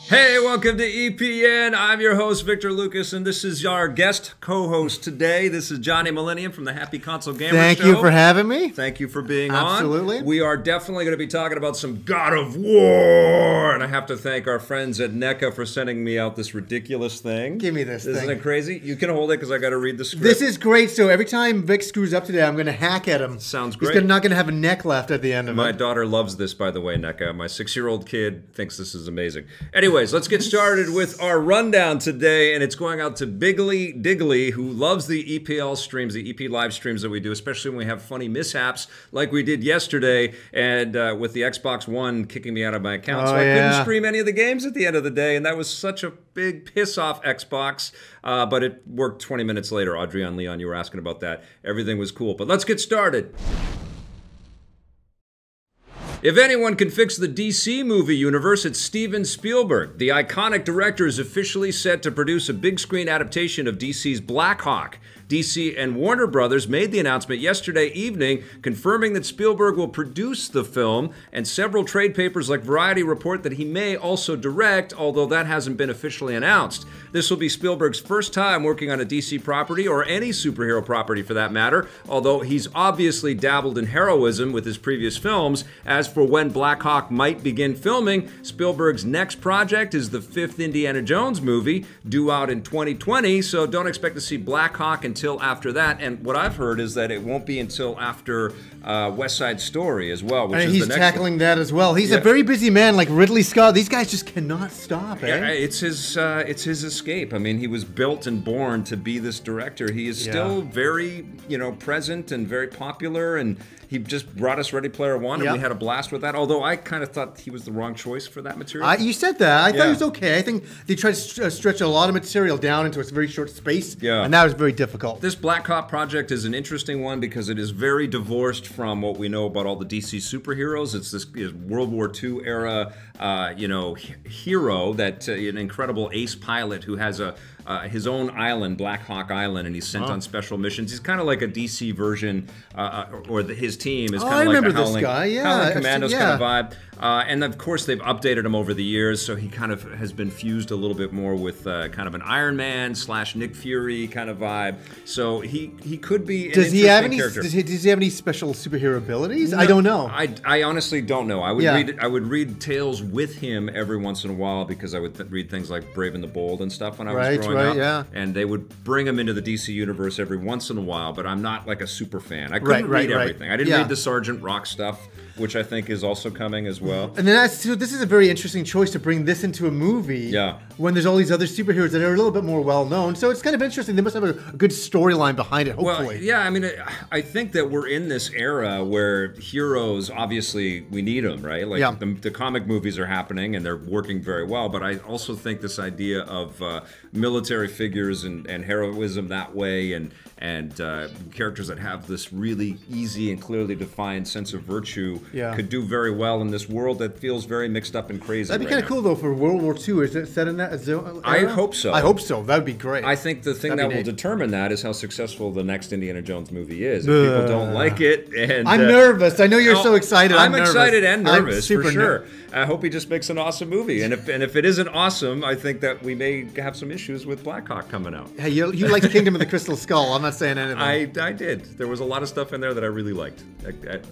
Hey, welcome to EPN. I'm your host, Victor Lucas, and this is our guest co-host today. This is Johnny Millenium from the Happy Console Gamer Show. Thank you for having me. Thank you for being on. Absolutely. We are definitely going to be talking about some God of War, and I have to thank our friends at NECA for sending me out this ridiculous thing. Give me this thing. Isn't it crazy? You can hold it because I got to read the script. This is great. So every time Vic screws up today, I'm going to hack at him. Sounds great. He's not going to have a neck left at the end of it. My daughter loves this, by the way, NECA. My 6-year-old kid thinks this is amazing. Anyways, let's get started with our rundown today, and it's going out to Biggly Diggly, who loves the EPL streams, the EP live streams that we do, especially when we have funny mishaps like we did yesterday, and with the Xbox One kicking me out of my account. So I couldn't stream any of the games at the end of the day, and that was such a big piss-off Xbox, but it worked 20 minutes later. Adrian Leon, you were asking about that. Everything was cool, but let's get started. If anyone can fix the DC movie universe, it's Steven Spielberg. The iconic director is officially set to produce a big-screen adaptation of DC's Blackhawk. DC and Warner Brothers made the announcement yesterday evening, confirming that Spielberg will produce the film, and several trade papers like Variety report that he may also direct, although that hasn't been officially announced. This will be Spielberg's first time working on a DC property, or any superhero property for that matter, although he's obviously dabbled in heroism with his previous films. As for when Blackhawk might begin filming, Spielberg's next project is the 5th Indiana Jones movie, due out in 2020, so don't expect to see Blackhawk until after that. And what I've heard is that it won't be until after West Side Story as well, which and is he's the next tackling one. that as well. He's a very busy man, like Ridley Scott. These guys just cannot stop, Yeah, it's his escape. I mean, he was built and born to be this director. He is still very, present and very popular, and he just brought us Ready Player One, and we had a blast with that. Although I kind of thought he was the wrong choice for that material. You said that. I thought it was okay. I think they tried to stretch a lot of material down into a very short space, and that was very difficult. This Blackhawk project is an interesting one because it is very divorced from what we know about all the DC superheroes. It's this World War II era, hero that an incredible ace pilot who has his own island, Blackhawk Island, and he's sent on special missions. He's kind of like a DC version, his team is kind of like a Howling Commandos kind of vibe. And of course, they've updated him over the years, so he kind of has been fused a little bit more with kind of an Iron Man / Nick Fury kind of vibe. So he could be an interesting character. Does he have any special superhero abilities? No, I don't know. I honestly don't know. I would read tales with him every once in a while because I would read things like Brave and the Bold and stuff when I was growing up. And they would bring him into the DC universe every once in a while, but I'm not like a super fan. I couldn't read everything. I didn't read the Sergeant Rock stuff, which I think is also coming as well. And then so this is a very interesting choice to bring this into a movie when there's all these other superheroes that are a little bit more well-known. So it's kind of interesting. They must have a good storyline behind it, hopefully. Well, yeah, I mean, I think that we're in this era where heroes, obviously, we need them, right? Like the comic movies are happening and they're working very well, but I also think this idea of military figures and heroism that way and characters that have this really easy and clearly defined sense of virtue could do very well in this world that feels very mixed up and crazy. That'd be kind of cool, though, for World War II. Is it set in that era? I hope so. I hope so. That would be great. I think the thing that will determine that is how successful the next Indiana Jones movie is. If people don't like it, and I'm nervous. I know you're so excited. I'm excited and nervous for sure. I hope he just makes an awesome movie. And if it isn't awesome, I think that we may have some issues with Blackhawk coming out. Hey, you liked Kingdom of the Crystal Skull. I'm not saying anything. I did. There was a lot of stuff in there that I really liked,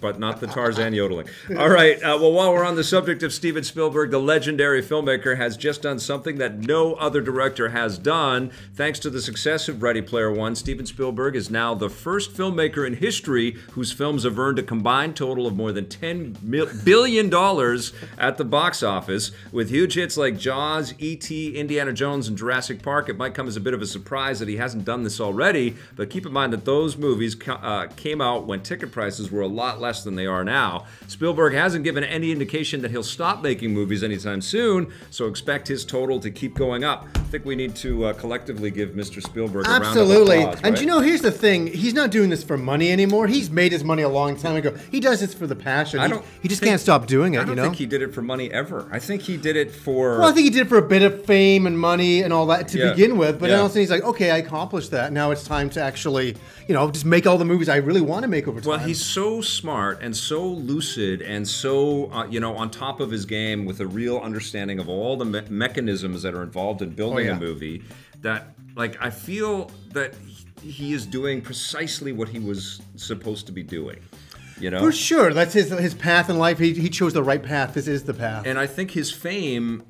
but not the Tarzan yodeling. All right. Well, while we're on the subject of Steven Spielberg, the legendary filmmaker has just done something that no other director has done. Thanks to the success of Ready Player One, Steven Spielberg is now the first filmmaker in history whose films have earned a combined total of more than $10 billion at the box office. With huge hits like Jaws, E.T., Indiana Jones, and Jurassic Park, it might come as a bit of a surprise that he hasn't done this already, but keep in mind that those movies came out when ticket prices were a lot less than they are now. Spielberg hasn't given any indication that he'll stop making movies anytime soon, so expect his total to keep going up. I think we need to collectively give Mr. Spielberg a round of applause. Right? And you know, here's the thing. He's not doing this for money anymore. He's made his money a long time ago. He does this for the passion. He just can't stop doing it, I don't think he did it for money ever. I think he did it for... Well, I think he did it for a bit of fame and money and all that to begin with, but then all of a sudden he's like, okay, I accomplished that. Now it's time to actually, just make all the movies I really want to make over time. Well, he's so smart and so lucid and so on top of his game with a real understanding of all the mechanisms that are involved in building a movie, that like I feel that he is doing precisely what he was supposed to be doing. For sure, that's his path in life. He chose the right path. This is the path. And I think his fame,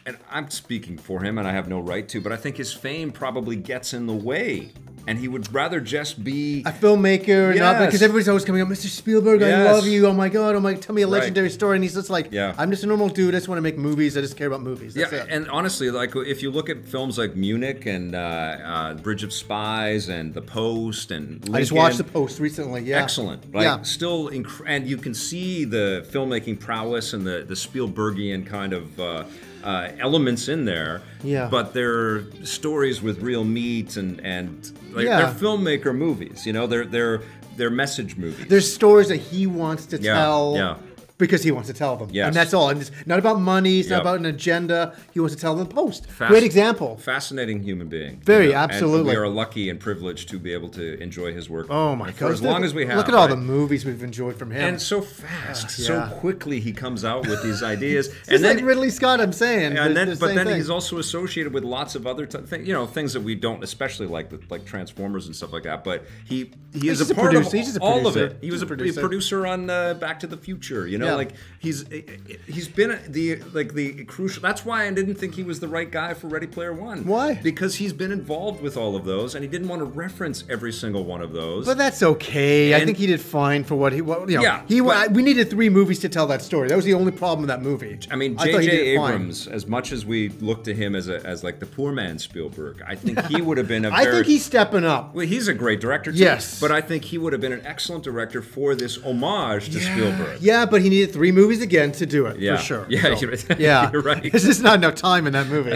and I'm speaking for him, and I have no right to, but I think his fame probably gets in the way. And he would rather just be a filmmaker, not because everybody's always coming up, Mr. Spielberg, I love you. Oh my God, tell me a legendary story. And he's just like, I'm just a normal dude. I just want to make movies. I just care about movies. That's it. And honestly, like if you look at films like Munich and Bridge of Spies and The Post and Lincoln, I just watched The Post recently. Yeah, excellent. Like still, and you can see the filmmaking prowess and the Spielbergian kind of. Elements in there, but they're stories with real meat and they're filmmaker movies. They're message movies. There's stories that he wants to tell. Because he wants to tell them. Yes. And that's all. And it's not about money. It's not about an agenda. He wants to tell them Post. Great example. Fascinating human being. Very, absolutely. And we are lucky and privileged to be able to enjoy his work. Oh, my God. For as long as we have. Look at all the movies we've enjoyed from him. And so fast. So quickly he comes out with these ideas. And then like Ridley Scott, I'm saying. And then he's also associated with lots of other things that we don't especially like Transformers and stuff like that. But he is a part of all of it. He was a producer on Back to the Future, Like he's been the crucial. That's why I didn't think he was the right guy for Ready Player One. Why? Because he's been involved with all of those, and he didn't want to reference every single one of those. But that's okay. I think he did fine for what he. We needed 3 movies to tell that story. That was the only problem with that movie. I mean, J.J. Abrams, as much as we look to him as like the poor man Spielberg, I think he would have been a. I think he's stepping up. Well, he's a great director too. Yes, but I think he would have been an excellent director for this homage to Spielberg. Yeah, but he needed 3 movies again to do it, for sure. Yeah, so, you're right. There's just not enough time in that movie.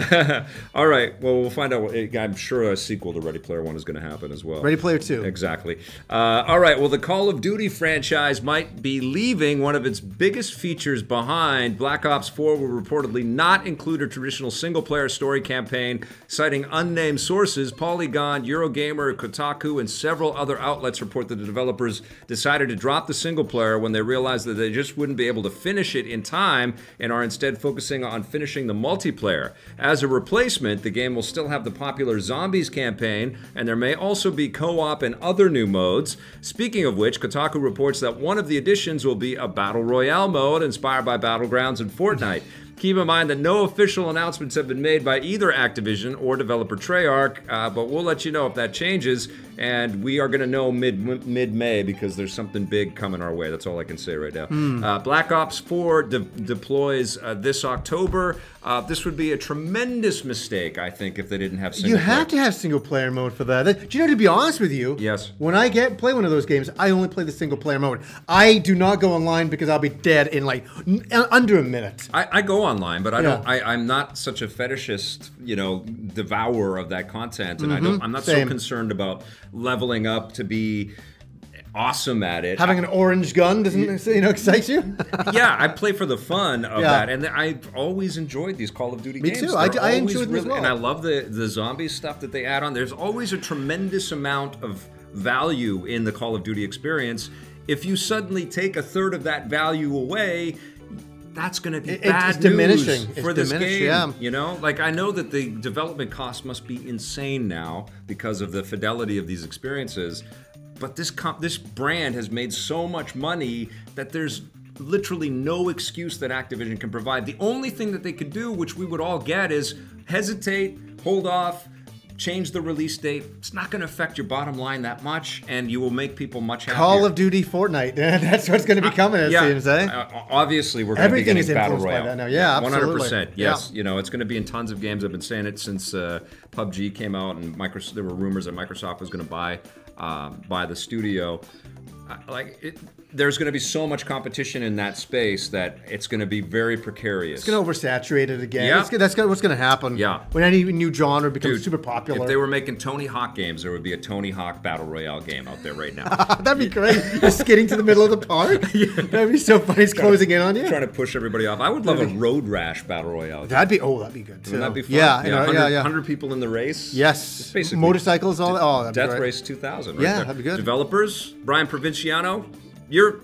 All right, well, we'll find out. I'm sure a sequel to Ready Player One is going to happen as well. Ready Player 2. Exactly. All right, well, the Call of Duty franchise might be leaving one of its biggest features behind. Black Ops 4 will reportedly not include a traditional single-player story campaign, citing unnamed sources. Polygon, Eurogamer, Kotaku, and several other outlets report that the developers decided to drop the single-player when they realized that they just wouldn't be able to finish it in time and are instead focusing on finishing the multiplayer. As a replacement, the game will still have the popular Zombies campaign, and there may also be co-op and other new modes. Speaking of which, Kotaku reports that one of the additions will be a Battle Royale mode inspired by Battlegrounds and Fortnite. Keep in mind that no official announcements have been made by either Activision or developer Treyarch, but we'll let you know if that changes, and we are going to know mid-May because there's something big coming our way. That's all I can say right now. Black Ops 4 deploys this October. This would be a tremendous mistake, I think, if they didn't have single player. You have to have single-player mode for that. Do you know, to be honest with you, when I play one of those games, I only play the single-player mode. I do not go online because I'll be dead in like under a minute. I go online, but I don't. I'm not such a fetishist, devourer of that content, and I'm not so concerned about leveling up to be awesome at it. Having an orange gun doesn't excite you? Yeah, I play for the fun of that, and I've always enjoyed these Call of Duty games. Me too. I enjoy them as well. And I love the zombie stuff that they add on. There's always a tremendous amount of value in the Call of Duty experience. If you suddenly take a third of that value away, that's going to be bad news for this game. Like I know that the development cost must be insane now because of the fidelity of these experiences, but this brand has made so much money that there's literally no excuse that Activision can provide. The only thing that they could do, which we would all get, is hesitate, hold off, change the release date. It's not going to affect your bottom line that much, and you will make people much happier. Call of Duty Fortnite. That's what's going to be coming, it seems, eh? Obviously, we're going to be getting Battle Royale. By that now. Yeah, absolutely. 100%. Yes. Yeah. It's going to be in tons of games. I've been saying it since PUBG came out, and there were rumors that Microsoft was going to buy the studio. There's going to be so much competition in that space that it's going to be very precarious. It's going to oversaturate it again. Yeah. That's what's going to happen. Yeah. When any new genre becomes super popular. If they were making Tony Hawk games, there would be a Tony Hawk Battle Royale game out there right now. That'd be great. Just skidding to the middle of the park. That'd be so funny. It's closing in on you. Trying to push everybody off. I would love a Road Rash Battle Royale. That'd be good too. Wouldn't that be fun? Yeah. 100 people in the race. Yes. Basically motorcycles. That'd Death be Race 2000. Right yeah, there. that'd be good. Developers, Brian Provinciano, you're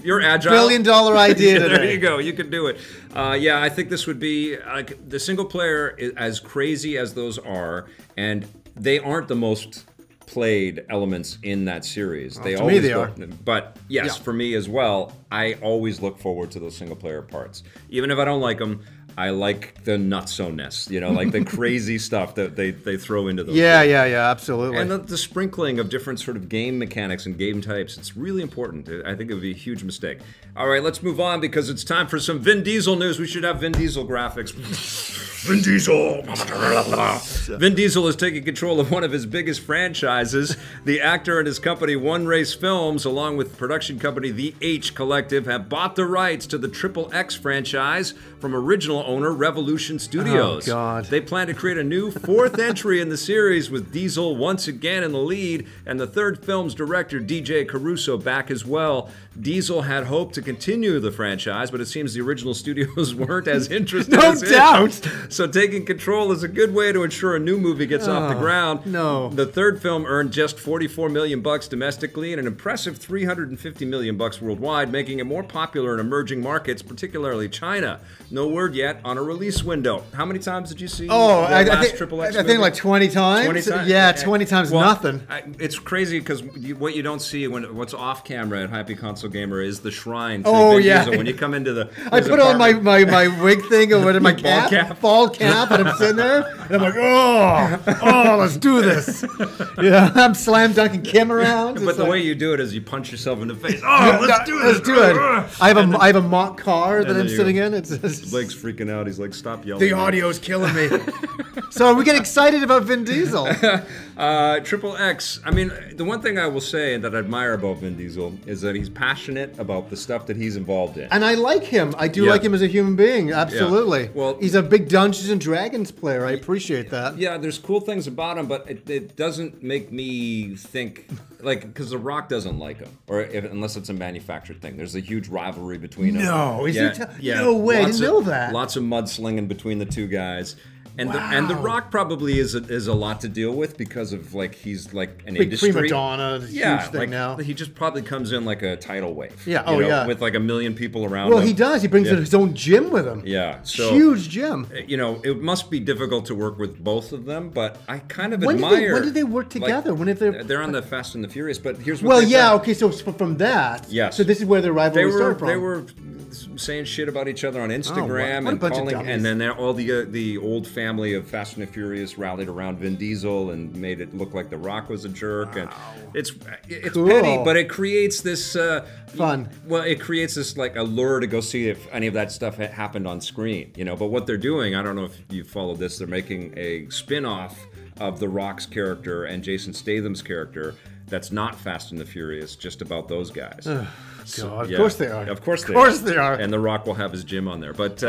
You're agile. Billion-dollar idea today. There you go. You can do it. Yeah, I think this would be like the single player, as crazy as those are, and they aren't the most played elements in that series. Well, they to always me they are. But yes, for me as well, I always look forward to those single player parts. Even if I don't like them, I like the nutso-ness, you know, like the crazy stuff that they throw into those games. Yeah, absolutely. And the sprinkling of different sort of game mechanics and game types, it's really important. I think it would be a huge mistake. All right, let's move on because it's time for some Vin Diesel news. We should have Vin Diesel graphics. Vin Diesel! Vin Diesel is taking control of one of his biggest franchises. The actor and his company One Race Films, along with production company The H Collective, have bought the rights to the Triple X franchise from original owner Revolution Studios. Oh, God. They plan to create a new fourth entry in the series with Diesel once again in the lead and the third film's director DJ Caruso back as well. Diesel had hoped to continue the franchise, but it seems the original studios weren't as interested as him. No doubt. So taking control is a good way to ensure a new movie gets off the ground. No. The third film earned just $44 million domestically and an impressive $350 million worldwide, making it more popular in emerging markets, particularly China. No word yet on a release window. How many times did you see I think Triple X I think like 20 times. 20 times? Yeah, 20 times nothing. It's crazy because what you don't see what's off camera at Happy Console Gamer is the shrine to Oh, Vin yeah. Diesel. When you come into the I put on my wig thing or whatever, my Ball ball cap, and I'm sitting there, and I'm like, oh, let's do this. Yeah, I'm slam dunking Kim around. But the way you do it is you punch yourself in the face. Oh, let's do this. Let's do it. I have a mock car that I'm sitting in. His leg's freaking out. He's like, stop yelling. The audio's killing me. So we get excited about Vin Diesel. Triple X. I mean, the one thing I will say and that I admire about Vin Diesel is that he's passionate about the stuff that he's involved in. And I like him. I do like him as a human being. Absolutely. Yeah. Well, he's a big Dungeons and Dragons player. I appreciate that. Yeah, there's cool things about him, but it doesn't make me think like because The Rock doesn't like him, or unless it's a manufactured thing. There's a huge rivalry between them. No, no way. I didn't know that. Lots of mudslinging between the two guys. And Wow. the Rock probably is a lot to deal with because of like he's like an Big industry prima donna, huge thing now. He just probably comes in like a tidal wave. Yeah, you know, yeah. with like a million people around. Well, him. he does. He brings his own gym with him. Yeah, so huge gym. You know, it must be difficult to work with both of them, but I kind of admire. When did they work together? Like, when did they're on the Fast and the Furious, but here's what. Okay. So from that, yes. So this is where their rivalry started from. They were saying shit about each other on Instagram what a and bunch of calling, dummies. and then all the old family of Fast and the Furious rallied around Vin Diesel and made it look like The Rock was a jerk. And it's Cool. petty, but it creates this fun. Well, it creates this like allure to go see if any of that stuff happened on screen, you know. But what they're doing, I don't know if you followed this. They're making a spin-off of The Rock's character and Jason Statham's character. That's not Fast and the Furious, just about those guys. God, of course they are. Of course they are. And The Rock will have his gym on there. But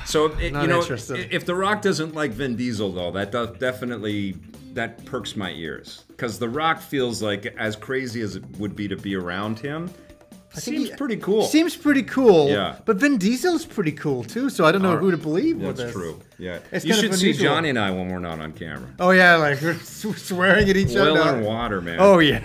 so you know, interested. if The Rock doesn't like Vin Diesel though, that does definitely that perks my ears because The Rock feels like as crazy as it would be to be around him. Seems pretty cool. Seems pretty cool. Yeah. But Vin Diesel's pretty cool too, so I don't know who to believe with this. That's true. Yeah. It's You kind of should see unusual. Johnny and I when we're not on camera. Oh yeah, like we're swearing at each Oil other. and water, man. Oh yeah.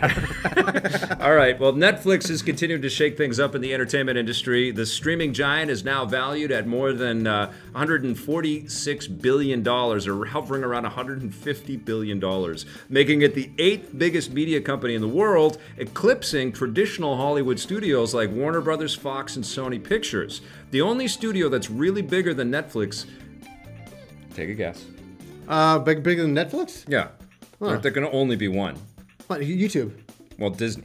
All right. Well, Netflix has continued to shake things up in the entertainment industry. The streaming giant is now valued at more than $146 billion, or hovering around $150 billion, making it the 8th biggest media company in the world, eclipsing traditional Hollywood studios like Warner Brothers, Fox, and Sony Pictures. The only studio that's really bigger than Netflix, take a guess. Bigger than Netflix? Yeah. There can only be one. What, YouTube? Well, Disney.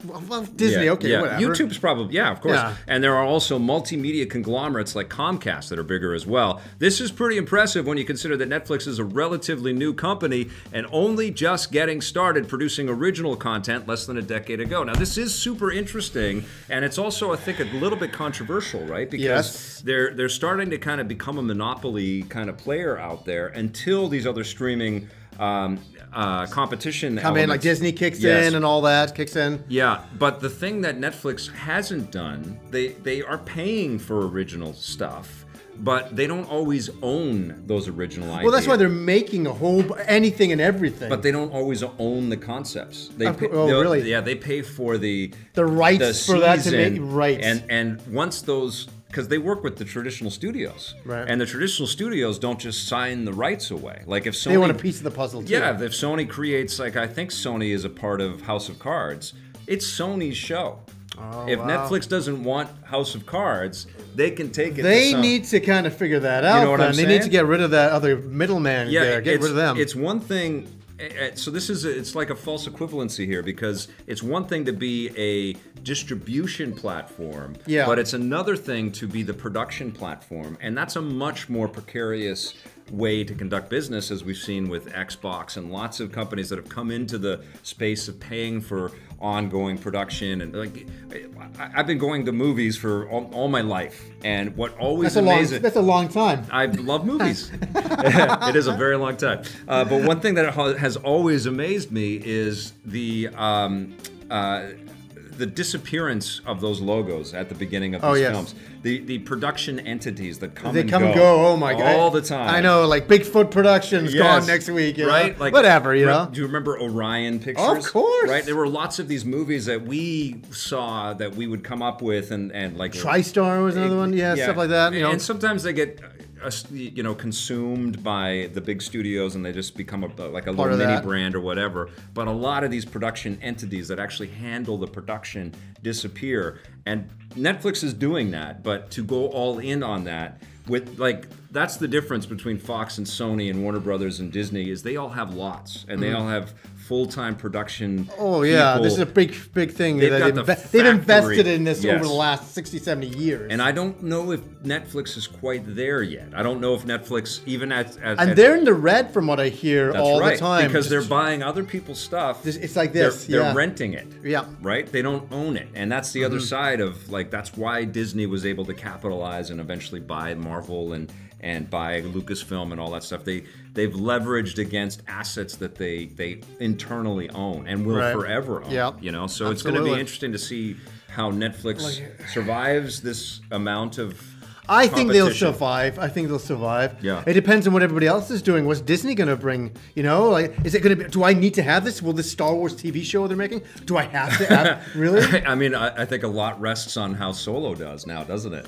Well, Disney, okay, whatever. YouTube's probably, of course. Yeah. And there are also multimedia conglomerates like Comcast that are bigger as well. This is pretty impressive when you consider that Netflix is a relatively new company and only just getting started producing original content less than a decade ago. Now, this is super interesting, and it's also, I think, a little bit controversial, right? Because they're starting to kind of become a monopoly kind of player out there until these other streaming competition come in, like Disney kicks in and all that kicks in. Yeah, but the thing that Netflix hasn't done, they are paying for original stuff, but they don't always own those original ideas. Well, that's why they're making a whole anything and everything. But they don't always own the concepts. Really? Yeah, they pay for the rights for that to make rights. And once those, because they work with the traditional studios, right? And the traditional studios don't just sign the rights away. Like if Sony, they want a piece of the puzzle too. Yeah, if Sony creates, like I think Sony is a part of House of Cards, it's Sony's show. Oh, if wow. Netflix doesn't want House of Cards, they can take it. They need to kind of figure that out. You know what I'm saying? They need to get rid of that other middleman there. Get rid of them. It's one thing. So it's like a false equivalency here, because it's one thing to be a distribution platform, but it's another thing to be the production platform, and that's a much more precarious way to conduct business, as we've seen with Xbox and lots of companies that have come into the space of paying for ongoing production. And like, I've been going to movies for all my life, and what always amazes, that's a long time. I love movies. It is a very long time. But one thing that has always amazed me is the disappearance of those logos at the beginning of these films. The production entities that come and go. Oh my God, all the time. I know, like Bigfoot Productions gone next week, right? Like, whatever, you know. Do you remember Orion Pictures? Of course, right. There were lots of these movies that we saw that we would come up with, and like TriStar was another one, stuff like that. You know, and sometimes they get consumed by the big studios, and they just become like a little mini brand or whatever. But a lot of these production entities that actually handle the production disappear, and Netflix is doing that. But to go all in on that, with like, that's the difference between Fox and Sony and Warner Brothers and Disney, is they all have lots, and they all have full-time production. Oh yeah, people. This is a big thing. They've invested in this over the last 60, 70 years. And I don't know if Netflix is quite there yet. I don't know if Netflix, even and they're in the red from what I hear all the time. Because they're buying other people's stuff. It's like this. They're renting it. Yeah. Right? They don't own it. And that's the other side of, like, that's why Disney was able to capitalize and eventually buy Marvel and buy Lucasfilm and all that stuff. They've leveraged against assets that they internally own and will forever own. Yeah. You know, so it's going to be interesting to see how Netflix survives this amount of I think they'll survive. Yeah. It depends on what everybody else is doing. What's Disney going to bring? You know, like, is it going to be? Do I need to have this? Will this Star Wars TV show they're making? Do I have to have? Really? I mean, I think a lot rests on how Solo does now, doesn't it?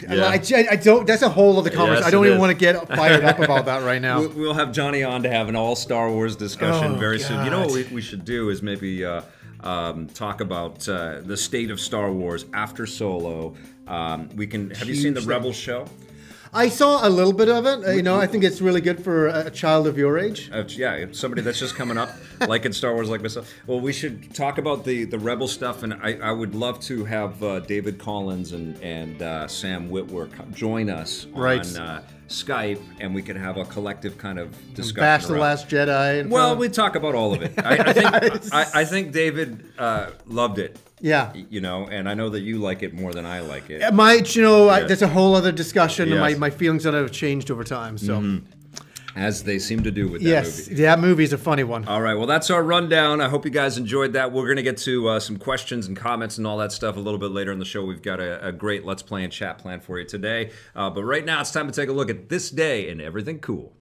Yeah. I don't. That's a whole other conversation. Yes, I don't even want to get fired up about that right now. We'll have Johnny on to have an all Star Wars discussion very soon. You know what we should do is maybe talk about the state of Star Wars after Solo. We can. Have you seen the Rebels show? I saw a little bit of it. You know, I think it's really good for a child of your age. Yeah, somebody that's just coming up, like in Star Wars, like myself. Well, we should talk about the Rebel stuff, and I would love to have David Collins and Sam Witwer join us on Skype, and we could have a collective kind of discussion. Bash the Last Jedi. Well, we talk about all of it. I think David loved it. Yeah, you know, and I know that you like it more than I like it. That's a whole other discussion, Yes. and my feelings on it have changed over time. So, as they seem to do with that movie. That movie's a funny one. All right, well, that's our rundown. I hope you guys enjoyed that. We're going to get to some questions and comments and all that stuff a little bit later in the show. We've got a great Let's Play and Chat plan for you today. But right now, it's time to take a look at this day in everything cool.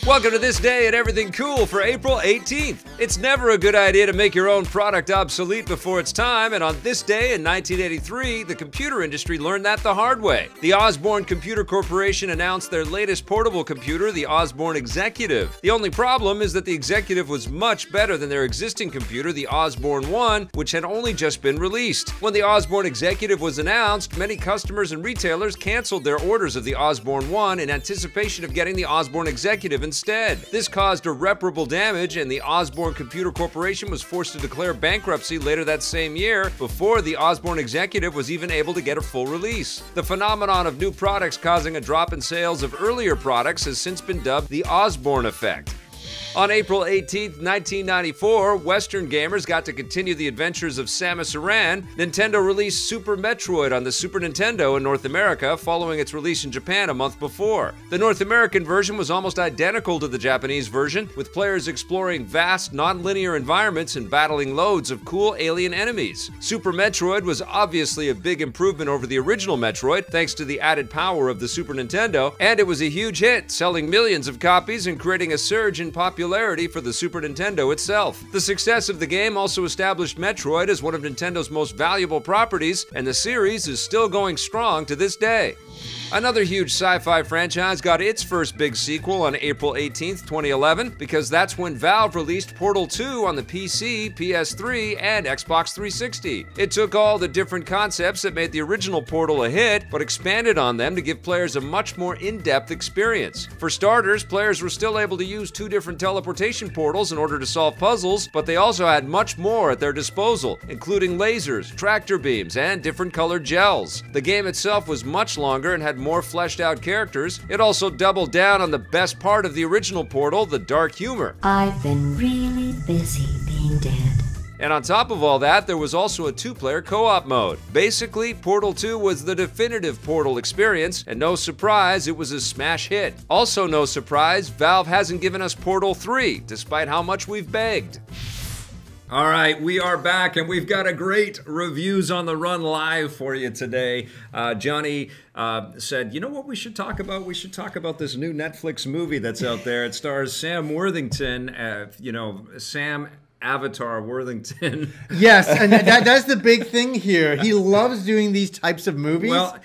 Welcome to This Day and Everything Cool for April 18th. It's never a good idea to make your own product obsolete before it's time, and on this day in 1983, the computer industry learned that the hard way. The Osborne Computer Corporation announced their latest portable computer, the Osborne Executive. The only problem is that the Executive was much better than their existing computer, the Osborne One, which had only just been released. When the Osborne Executive was announced, many customers and retailers canceled their orders of the Osborne One in anticipation of getting the Osborne Executive instead. This caused irreparable damage, and the Osborne Computer Corporation was forced to declare bankruptcy later that same year, before the Osborne Executive was even able to get a full release. The phenomenon of new products causing a drop in sales of earlier products has since been dubbed the Osborne effect. On April 18th, 1994, Western gamers got to continue the adventures of Samus Aran. Nintendo released Super Metroid on the Super Nintendo in North America, following its release in Japan a month before. The North American version was almost identical to the Japanese version, with players exploring vast, non-linear environments and battling loads of cool alien enemies. Super Metroid was obviously a big improvement over the original Metroid, thanks to the added power of the Super Nintendo, and it was a huge hit, selling millions of copies and creating a surge in popularity for the Super Nintendo itself. The success of the game also established Metroid as one of Nintendo's most valuable properties, and the series is still going strong to this day. Another huge sci-fi franchise got its first big sequel on April 18th, 2011, because that's when Valve released Portal 2 on the PC, PS3, and Xbox 360. It took all the different concepts that made the original Portal a hit, but expanded on them to give players a much more in-depth experience. For starters, players were still able to use 2 different teleportation portals in order to solve puzzles, but they also had much more at their disposal, including lasers, tractor beams, and different colored gels. The game itself was much longer and had more fleshed out characters. It also doubled down on the best part of the original Portal, the dark humor. I've been really busy being dead. And on top of all that, there was also a 2-player co-op mode. Basically, Portal 2 was the definitive Portal experience, and no surprise, it was a smash hit. Also no surprise, Valve hasn't given us Portal 3, despite how much we've begged. All right, we are back, and we've got a great Reviews on the Run live for you today. Johnny said, you know what we should talk about? We should talk about this new Netflix movie that's out there. It stars Sam Worthington, Sam Avatar Worthington. Yes, and that's the big thing here. He loves doing these types of movies. Well,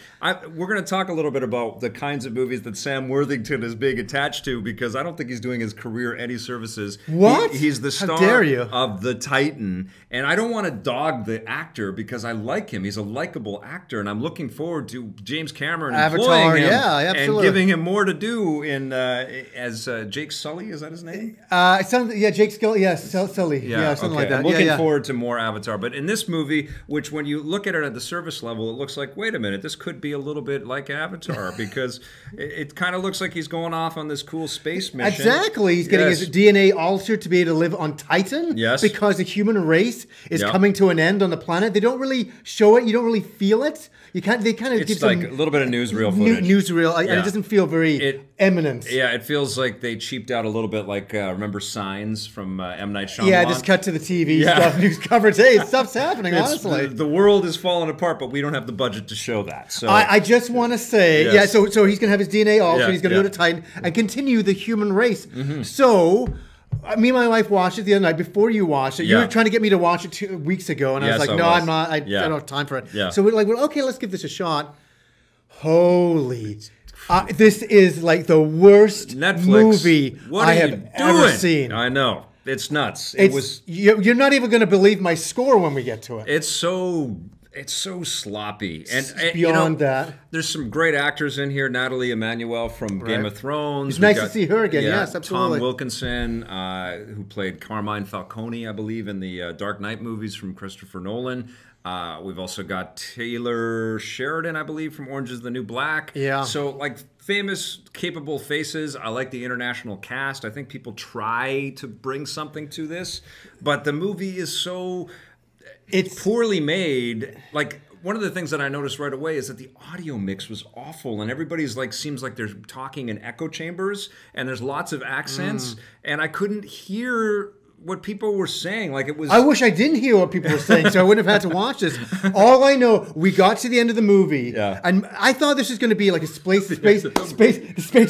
we're going to talk a little bit about the kinds of movies that Sam Worthington is being attached to, because I don't think he's doing his career any services. What? He's the star of The Titan, and I don't want to dog the actor because I like him. He's a likable actor, and I'm looking forward to James Cameron employing him and giving him more to do in as Jake Sully. Is that his name? Jake Sully. Yes, Sully. Yeah, something like that. I'm looking forward to more Avatar. But in this movie, which when you look at it at the surface level, it looks like, wait a minute, this could be a little bit like Avatar, because it kind of looks like he's going off on this cool space mission. Exactly. He's getting his DNA altered to be able to live on Titan. Yes. Because the human race is coming to an end on the planet. They don't really show it. You don't really feel it. You can't. They kind of give like a little bit of newsreel footage. Newsreel, and it doesn't feel very eminent. Yeah, it feels like they cheaped out a little bit. Like remember Signs from M. Night Shyamalan? Yeah, just cut to the TV stuff, news coverage. Hey, stuff's happening. Honestly, the world is falling apart, but we don't have the budget to show that. So I just want to say, So he's gonna have his DNA altered. He's gonna go to Titan and continue the human race. So. Me and my wife watched it the other night before you watched it. You were trying to get me to watch it 2 weeks ago, and I was like, no, I'm not. I don't have time for it. Yeah. So we're like, well, okay, let's give this a shot. Holy. This is like the worst Netflix movie I have ever seen. I know. It's nuts. You're not even going to believe my score when we get to it. It's so sloppy. And beyond that. There's some great actors in here. Natalie Emmanuel from Game of Thrones. It's nice to see her again. Yes, absolutely. Tom Wilkinson, who played Carmine Falcone, I believe, in the Dark Knight movies from Christopher Nolan. We've also got Taylor Sheridan, I believe, from Orange is the New Black. Yeah. So, like, famous, capable faces. I like the international cast. I think people try to bring something to this. But the movie is so... It's poorly made. Like, one of the things that I noticed right away is that the audio mix was awful, and everybody's like, seems like they're talking in echo chambers, and there's lots of accents, and I couldn't hear what people were saying. Like, it was... I wish I didn't hear what people were saying, so I wouldn't have had to watch this. All I know, we got to the end of the movie, and I thought this was going to be like a space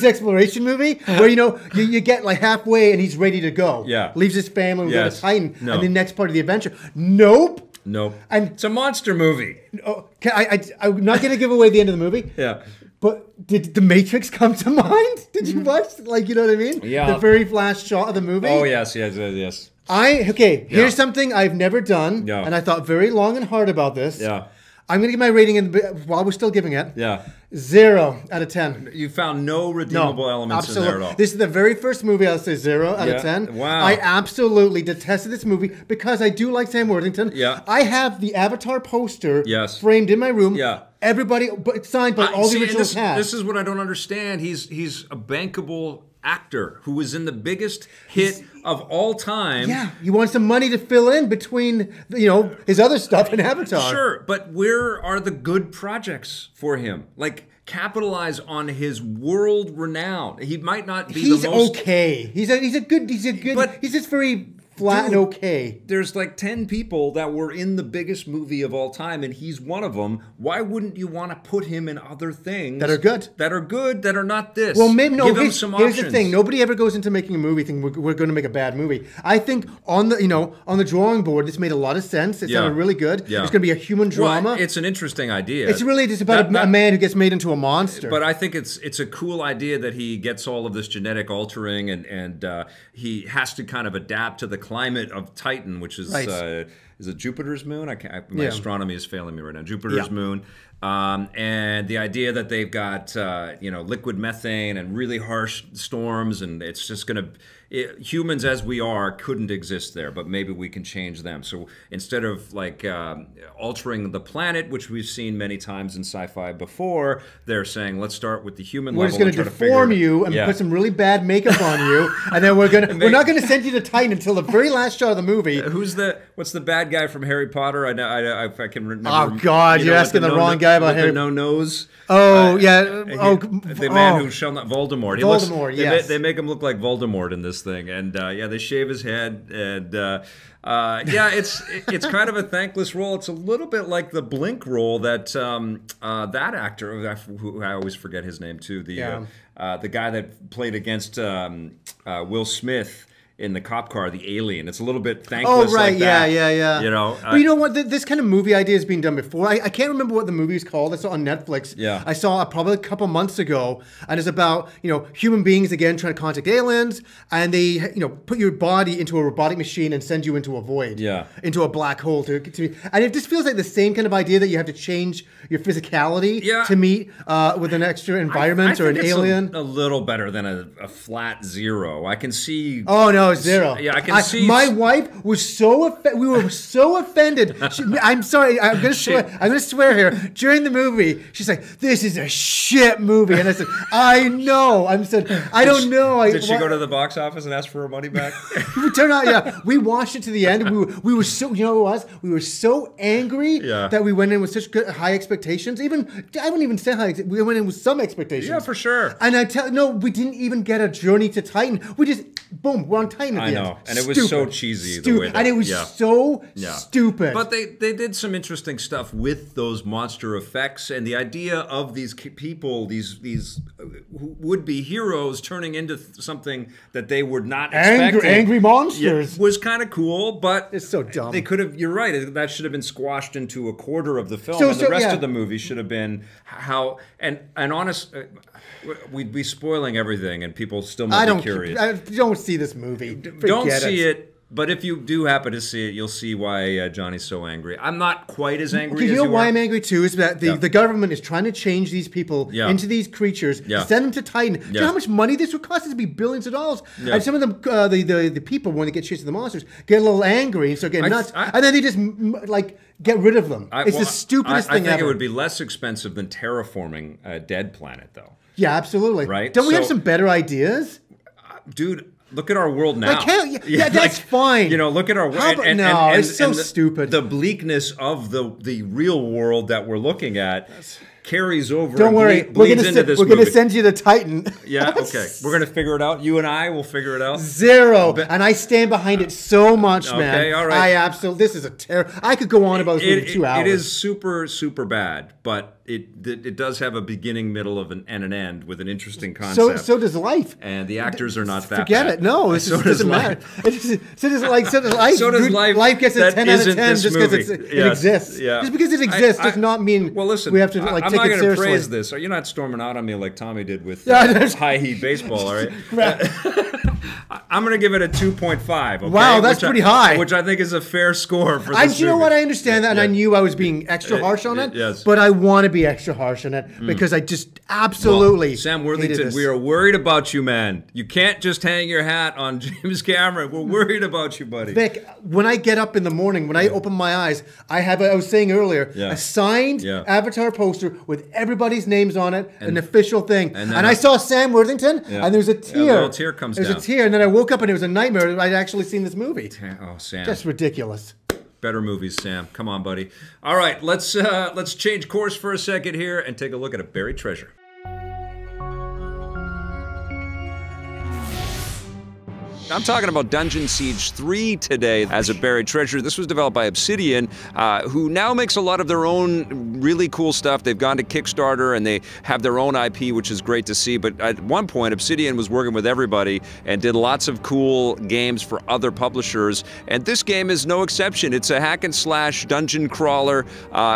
exploration movie, where, you get like halfway and he's ready to go. Yeah. Leaves his family, we go to Titan, and the next part of the adventure. Nope. And it's a monster movie. I'm not going to give away the end of the movie. Yeah. But did The Matrix come to mind? Did you watch, like, you know what I mean? Yeah. The very last shot of the movie? Oh, yes. Here's something I've never done, and I thought very long and hard about this. Yeah. I'm going to give my rating while we're still giving it. Yeah. 0 out of 10. You found no redeemable elements in there at all. This is the very first movie I'll say 0 out of 10. Wow. I absolutely detested this movie because I do like Sam Worthington. Yeah. I have the Avatar poster framed in my room. Yeah. Everybody signed by all the original cast. This is what I don't understand. He's a bankable actor who was in the biggest hit of all time. Yeah, you want some money to fill in between, his other stuff and Avatar. Sure, but where are the good projects for him? Like, capitalize on his world renown. He might not be the most... okay. He's just very flat and okay. There's like 10 people that were in the biggest movie of all time, and he's one of them. Why wouldn't you want to put him in other things that are good? That are not this. Well, maybe no. Give him some options. Here's the thing: nobody ever goes into making a movie thinking we're going to make a bad movie. I think on the drawing board, this made a lot of sense. It sounded really good. Yeah. It's going to be a human drama. Well, it's an interesting idea. It's really just about a man who gets made into a monster. But I think it's a cool idea that he gets all of this genetic altering, and he has to kind of adapt to the climate of Titan, which is is it Jupiter's moon? My astronomy is failing me right now. Jupiter's moon. And the idea that they've got liquid methane and really harsh storms, and it's just going to humans as we are couldn't exist there, but maybe we can change them. So instead of like altering the planet, which we've seen many times in sci-fi before, they're saying let's start with the human level. We're just going to deform you and put some really bad makeup on you, and then we're not going to send you to Titan until the very last shot of the movie. What's the bad guy from Harry Potter? I can remember. Oh God, you're asking the wrong guy about Harry. No nose. Oh yeah. The man who shall not Voldemort. Voldemort. Yes. They make him look like Voldemort in this thing, and they shave his head, and it's kind of a thankless role. It's a little bit like the Blink role that that actor, who I always forget his name too, the guy that played against Will Smith in the cop car, the alien. It's a little bit thankless. Oh, right, like that. yeah. But you know what? This kind of movie idea has been done before. I can't remember what the movie is called. I saw it on Netflix. Yeah. I saw it probably a couple months ago, and it's about human beings again trying to contact aliens, and they put your body into a robotic machine and send you into a void, into a black hole. And it just feels like the same kind of idea that you have to change your physicality to meet with an extra environment or an alien. A little better than a flat zero. I can see. Oh no. Zero. Yeah, I can see. My wife was so we were so offended. I'm sorry. I'm gonna swear. I'm gonna swear here. During the movie, she's like, "This is a shit movie," and I said, "I know." I said, "I don't know." Did she go to the box office and ask for her money back? We turned out. We watched it to the end. We were so. You know what it was? We were so angry that we went in with such good high expectations. I wouldn't even say high. We went in with some expectations. Yeah, for sure. And we didn't even get a journey to Titan. We just boom, we're on Titan. I know, and it was so cheesy. The way that, and it was so stupid. But they did some interesting stuff with those monster effects and the idea of these people, these would-be heroes turning into something that they were not expecting. Angry monsters was kind of cool, but it's so dumb. They could have. You're right. That should have been squashed into a quarter of the film, and the rest of the movie should have been how. And honest. We'd be spoiling everything, and people still might be curious. I don't see this movie. Don't see it. But if you do happen to see it, you'll see why Johnny's so angry. I'm not quite as angry as you are. You know why I'm angry too? Is that the government is trying to change these people into these creatures, send them to Titan. Do you know how much money this would cost? It would be billions of dollars. And some of them, the people, when they get chased of the monsters, get a little angry and start getting nuts. And then they just get rid of them. It's the stupidest thing ever. I think it would be less expensive than terraforming a dead planet, though. Yeah, absolutely. Right? Don't we have some better ideas? Dude, look at our world now. That's fine. Look at our world. It's so stupid. The bleakness of the real world that we're looking at carries over. Don't worry, we're going to send you to Titan. Yeah, okay. We're going to figure it out. You and I will figure it out. Zero. And I stand behind it so much, man. Okay, all right. This is a terror. I could go on about this for 2 hours. It is super, super bad, but it does have a beginning, middle, and an end with an interesting concept. So does life. And the actors are not that Forget bad. it. No, it doesn't matter. So does life. So does life. Life gets a 10 out of 10 just because it exists. Yeah. Just because it exists does not mean we have to take it seriously. I'm not going to praise this. You're not storming out on me like Tommy did with high heat baseball, all right? I'm going to give it a 2.5. Okay? Wow, that's pretty high. Which I think is a fair score for this movie. You know what? I understand that, and I knew I was being extra harsh on it. Yes. But I want to be extra harsh on it because Absolutely. Well, Sam Worthington, we are worried about you, man. You can't just hang your hat on James Cameron. We're worried about you, buddy. Vic, when I get up in the morning, when I open my eyes, I was saying earlier, a signed Avatar poster with everybody's names on it, an official thing. And I saw Sam Worthington, and there was a tear. A little tear comes down. There's a tear, and then I woke up and it was a nightmare. I'd actually seen this movie. Oh, Sam. Just ridiculous. Better movies, Sam. Come on, buddy. All right, let's change course for a second here and take a look at a buried treasure. I'm talking about Dungeon Siege 3 today as a buried treasure. This was developed by Obsidian, who now makes a lot of their own really cool stuff. They've gone to Kickstarter and they have their own IP, which is great to see. But at one point, Obsidian was working with everybody and did lots of cool games for other publishers. And this game is no exception. It's a hack and slash dungeon crawler,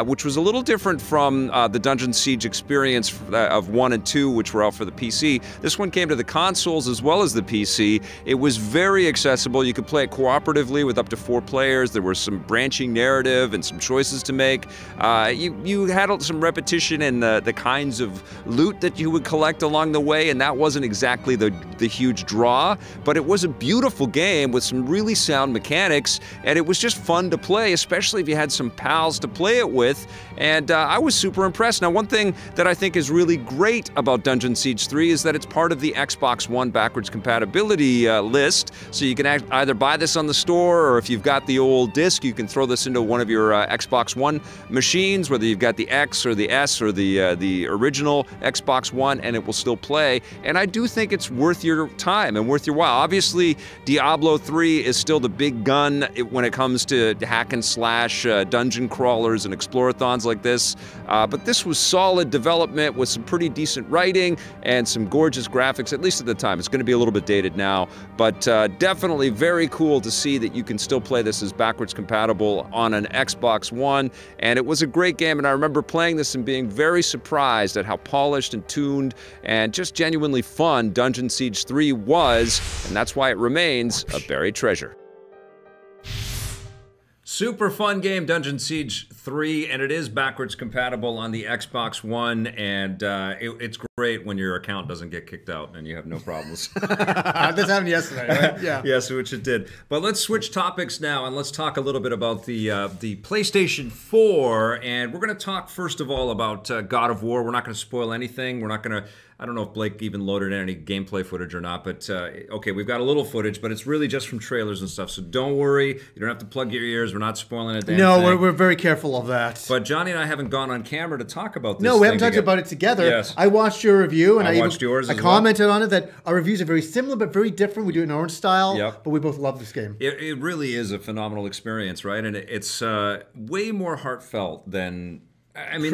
which was a little different from the Dungeon Siege experience of 1 and 2, which were out for the PC. This one came to the consoles as well as the PC. It was very accessible. You could play it cooperatively with up to 4 players. There was some branching narrative and some choices to make. You had some repetition in the kinds of loot that you would collect along the way, and that wasn't exactly the huge draw, but it was a beautiful game with some really sound mechanics, and it was just fun to play, especially if you had some pals to play it with, and I was super impressed. Now, one thing that I think is really great about Dungeon Siege 3 is that it's part of the Xbox One backwards compatibility list. So you can either buy this on the store, or if you've got the old disc, you can throw this into one of your Xbox One machines, whether you've got the X or the S or the original Xbox One, and it will still play. And I do think it's worth your time and worth your while. Obviously, Diablo 3 is still the big gun when it comes to hack and slash dungeon crawlers and explorathons like this. But this was solid development with some pretty decent writing and some gorgeous graphics, at least at the time. It's going to be a little bit dated now, but definitely very cool to see that you can still play this as backwards compatible on an Xbox One, and it was a great game, and I remember playing this and being very surprised at how polished and tuned and just genuinely fun Dungeon Siege 3 was, and that's why it remains a buried treasure. Super fun game, Dungeon Siege 3, and it is backwards compatible on the Xbox One, and it's great when your account doesn't get kicked out and you have no problems. This happened yesterday, right? Yeah. Yes, which it did. But let's switch topics now, and let's talk a little bit about the PlayStation 4, and we're going to talk first of all about God of War. We're not going to spoil anything. We're not going to... I don't know if Blake even loaded in any gameplay footage or not, but okay, we've got a little footage, but it's really just from trailers and stuff, so don't worry. You don't have to plug your ears. We're not spoiling a damn thing. We're very careful of that. But Johnny and I haven't gone on camera to talk about this. No, we haven't talked about it together. Yes. I watched your review, and I watched yours as well. I commented on it that our reviews are very similar but very different. We do it in our own style, but we both love this game. It really is a phenomenal experience, right? And it's way more heartfart than... I mean,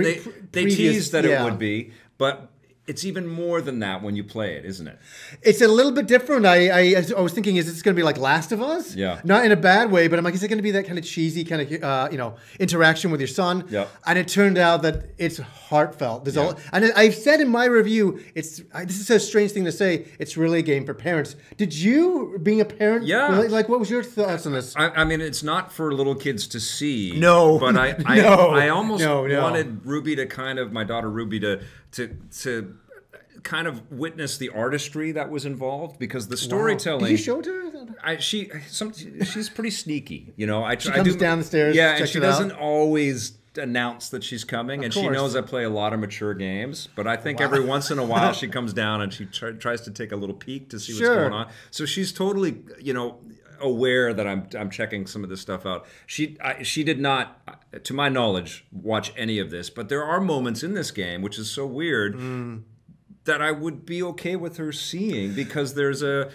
they teased that it would be, but... It's even more than that when you play it, isn't it? It's a little bit different. I was thinking, is this going to be like Last of Us? Yeah. Not in a bad way, but I'm like, is it going to be that kind of cheesy kind of interaction with your son? Yeah. And it turned out that it's heartfelt. There's and I've said in my review, this is a strange thing to say. It's really a game for parents. Did you, being a parent, like what was your thoughts on this? I mean, it's not for little kids to see. No. But I almost wanted Ruby to kind of, my daughter Ruby to kind of witness the artistry that was involved, because the storytelling. Did you show it to her? She's pretty sneaky, you know. She comes down the stairs. Yeah, and she doesn't always announce that she's coming, and she knows I play a lot of mature games. But I think every once in a while she comes down and she tries to take a little peek to see what's going on. So she's totally, aware that I'm checking some of this stuff out. She did not, to my knowledge, watch any of this. But there are moments in this game, which is so weird, that I would be okay with her seeing, because there's a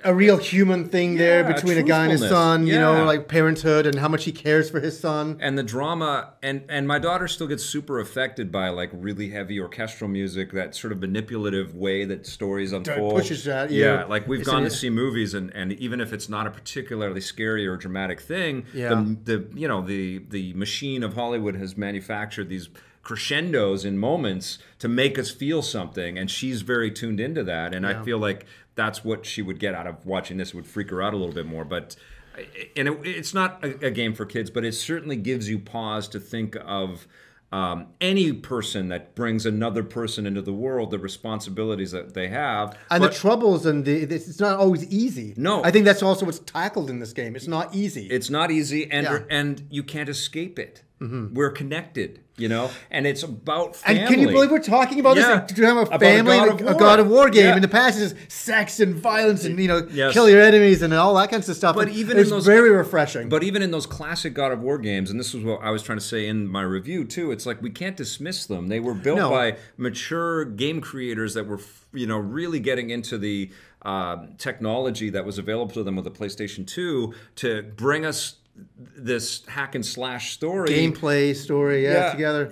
real human thing there between a guy and his son, like parenthood and how much he cares for his son. And the drama, and my daughter still gets super affected by like really heavy orchestral music, that sort of manipulative way that stories unfold. It pushes that, like we've gone to see movies, and even if it's not a particularly scary or dramatic thing, the machine of Hollywood has manufactured these crescendos in moments to make us feel something, and she's very tuned into that, and I feel like that's what she would get out of watching this. It would freak her out a little bit more, but it's not a game for kids, but it certainly gives you pause to think of any person that brings another person into the world, the responsibilities that they have. And the troubles, and it's not always easy. No. I think that's also what's tackled in this game. It's not easy. It's not easy, and you can't escape it. We're connected, you know, and it's about family. And can you believe we're talking about this? To have a family, a God of War game. In the past, it's sex and violence and, you know, kill your enemies and all that kinds of stuff. But even it's very refreshing. But even in those classic God of War games, and this is what I was trying to say in my review too, it's like we can't dismiss them. They were built by mature game creators that were, you know, really getting into the technology that was available to them with the PlayStation 2 to bring us this hack and slash story, gameplay story, together,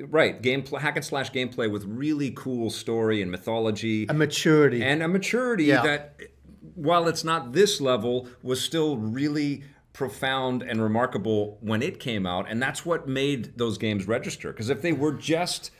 right, gameplay, hack and slash gameplay with really cool story and mythology, a maturity that, while it's not this level, was still really profound and remarkable when it came out, and that's what made those games register. Because if they were just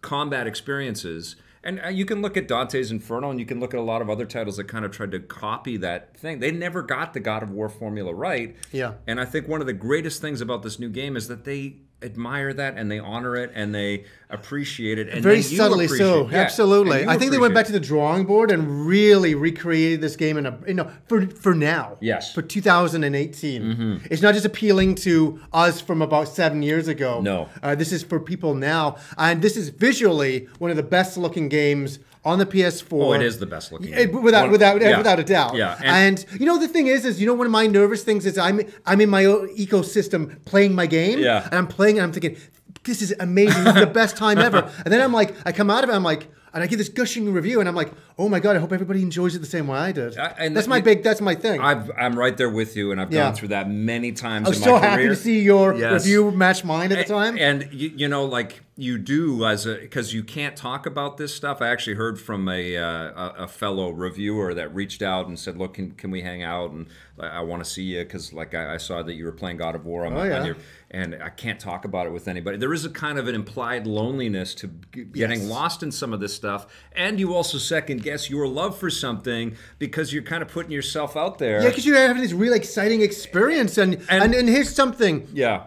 combat experiences. And you can look at Dante's Inferno, and you can look at a lot of other titles that kind of tried to copy that thing. They never got the God of War formula right. Yeah. And I think one of the greatest things about this new game is that they admire that, and they honor it, and they appreciate it. And very subtly so. Yeah, absolutely. I think they went back to the drawing board and really recreated this game in a, you know, for now. Yes. For 2018. It's not just appealing to us from about 7 years ago. No. This is for people now, and this is visually one of the best looking games on the PS4. Oh, it is the best looking game. Without a doubt. Yeah. And you know, the thing is you know, one of my nervous things is I'm in my own ecosystem playing my game. Yeah. And I'm playing and I'm thinking, this is amazing. This is the best time ever. And then I'm like, I come out of it, I'm like, and I give this gushing review, and I'm like, oh my God, I hope everybody enjoys it the same way I did. That's my thing. I'm right there with you, and I've gone through that many times in my career. I was so happy to see your review match mine at the time. And you know, like you do, because you can't talk about this stuff. I actually heard from a fellow reviewer that reached out and said, look, can we hang out, and I want to see you, because like I saw that you were playing God of War on your, and I can't talk about it with anybody. There is a kind of an implied loneliness to getting lost in some of this stuff, and you also second guess your love for something because you're kind of putting yourself out there. Yeah, because you're having this really exciting experience, and here's something. Yeah.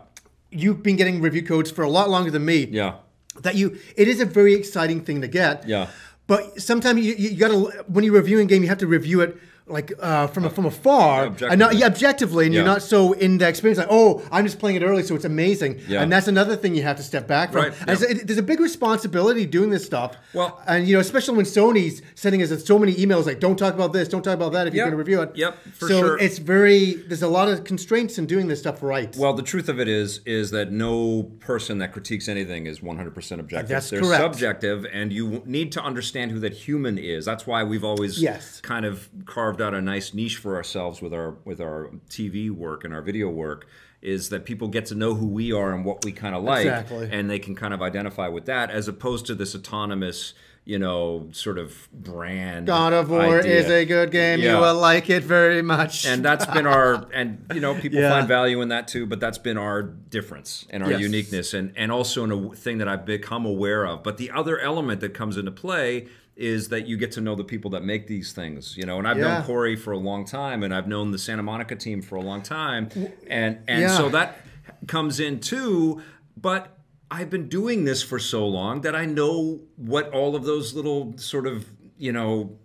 You've been getting review codes for a lot longer than me. Yeah. It is a very exciting thing to get. Yeah. But sometimes you gotta, when you're reviewing a game, you have to review it like from afar, and not objectively, and you're not so in the experience. Like, oh, I'm just playing it early, so it's amazing. Yeah. And that's another thing you have to step back from. Right. And there's a big responsibility doing this stuff. Well, and you know, especially when Sony's sending us so many emails like, don't talk about this, don't talk about that if you're going to review it. Yep, for so sure. it's there's a lot of constraints in doing this stuff right. Well, the truth of it is that no person that critiques anything is 100% objective. That's They're correct. Subjective, and you need to understand who that human is. That's why we've always kind of carved out a nice niche for ourselves with our TV work and our video work, is that people get to know who we are and what we kind of like, and they can kind of identify with that, as opposed to this autonomous, you know, sort of brand. God of War is a good game. You will like it very much. And that's been our, and you know, people find value in that too, but that's been our difference and our uniqueness, and also in a thing that I've become aware of. But the other element that comes into play is that you get to know the people that make these things, you know. And I've known Corey for a long time, and I've known the Santa Monica team for a long time, and so that comes in too. But I've been doing this for so long that I know what all of those little sort of, you know,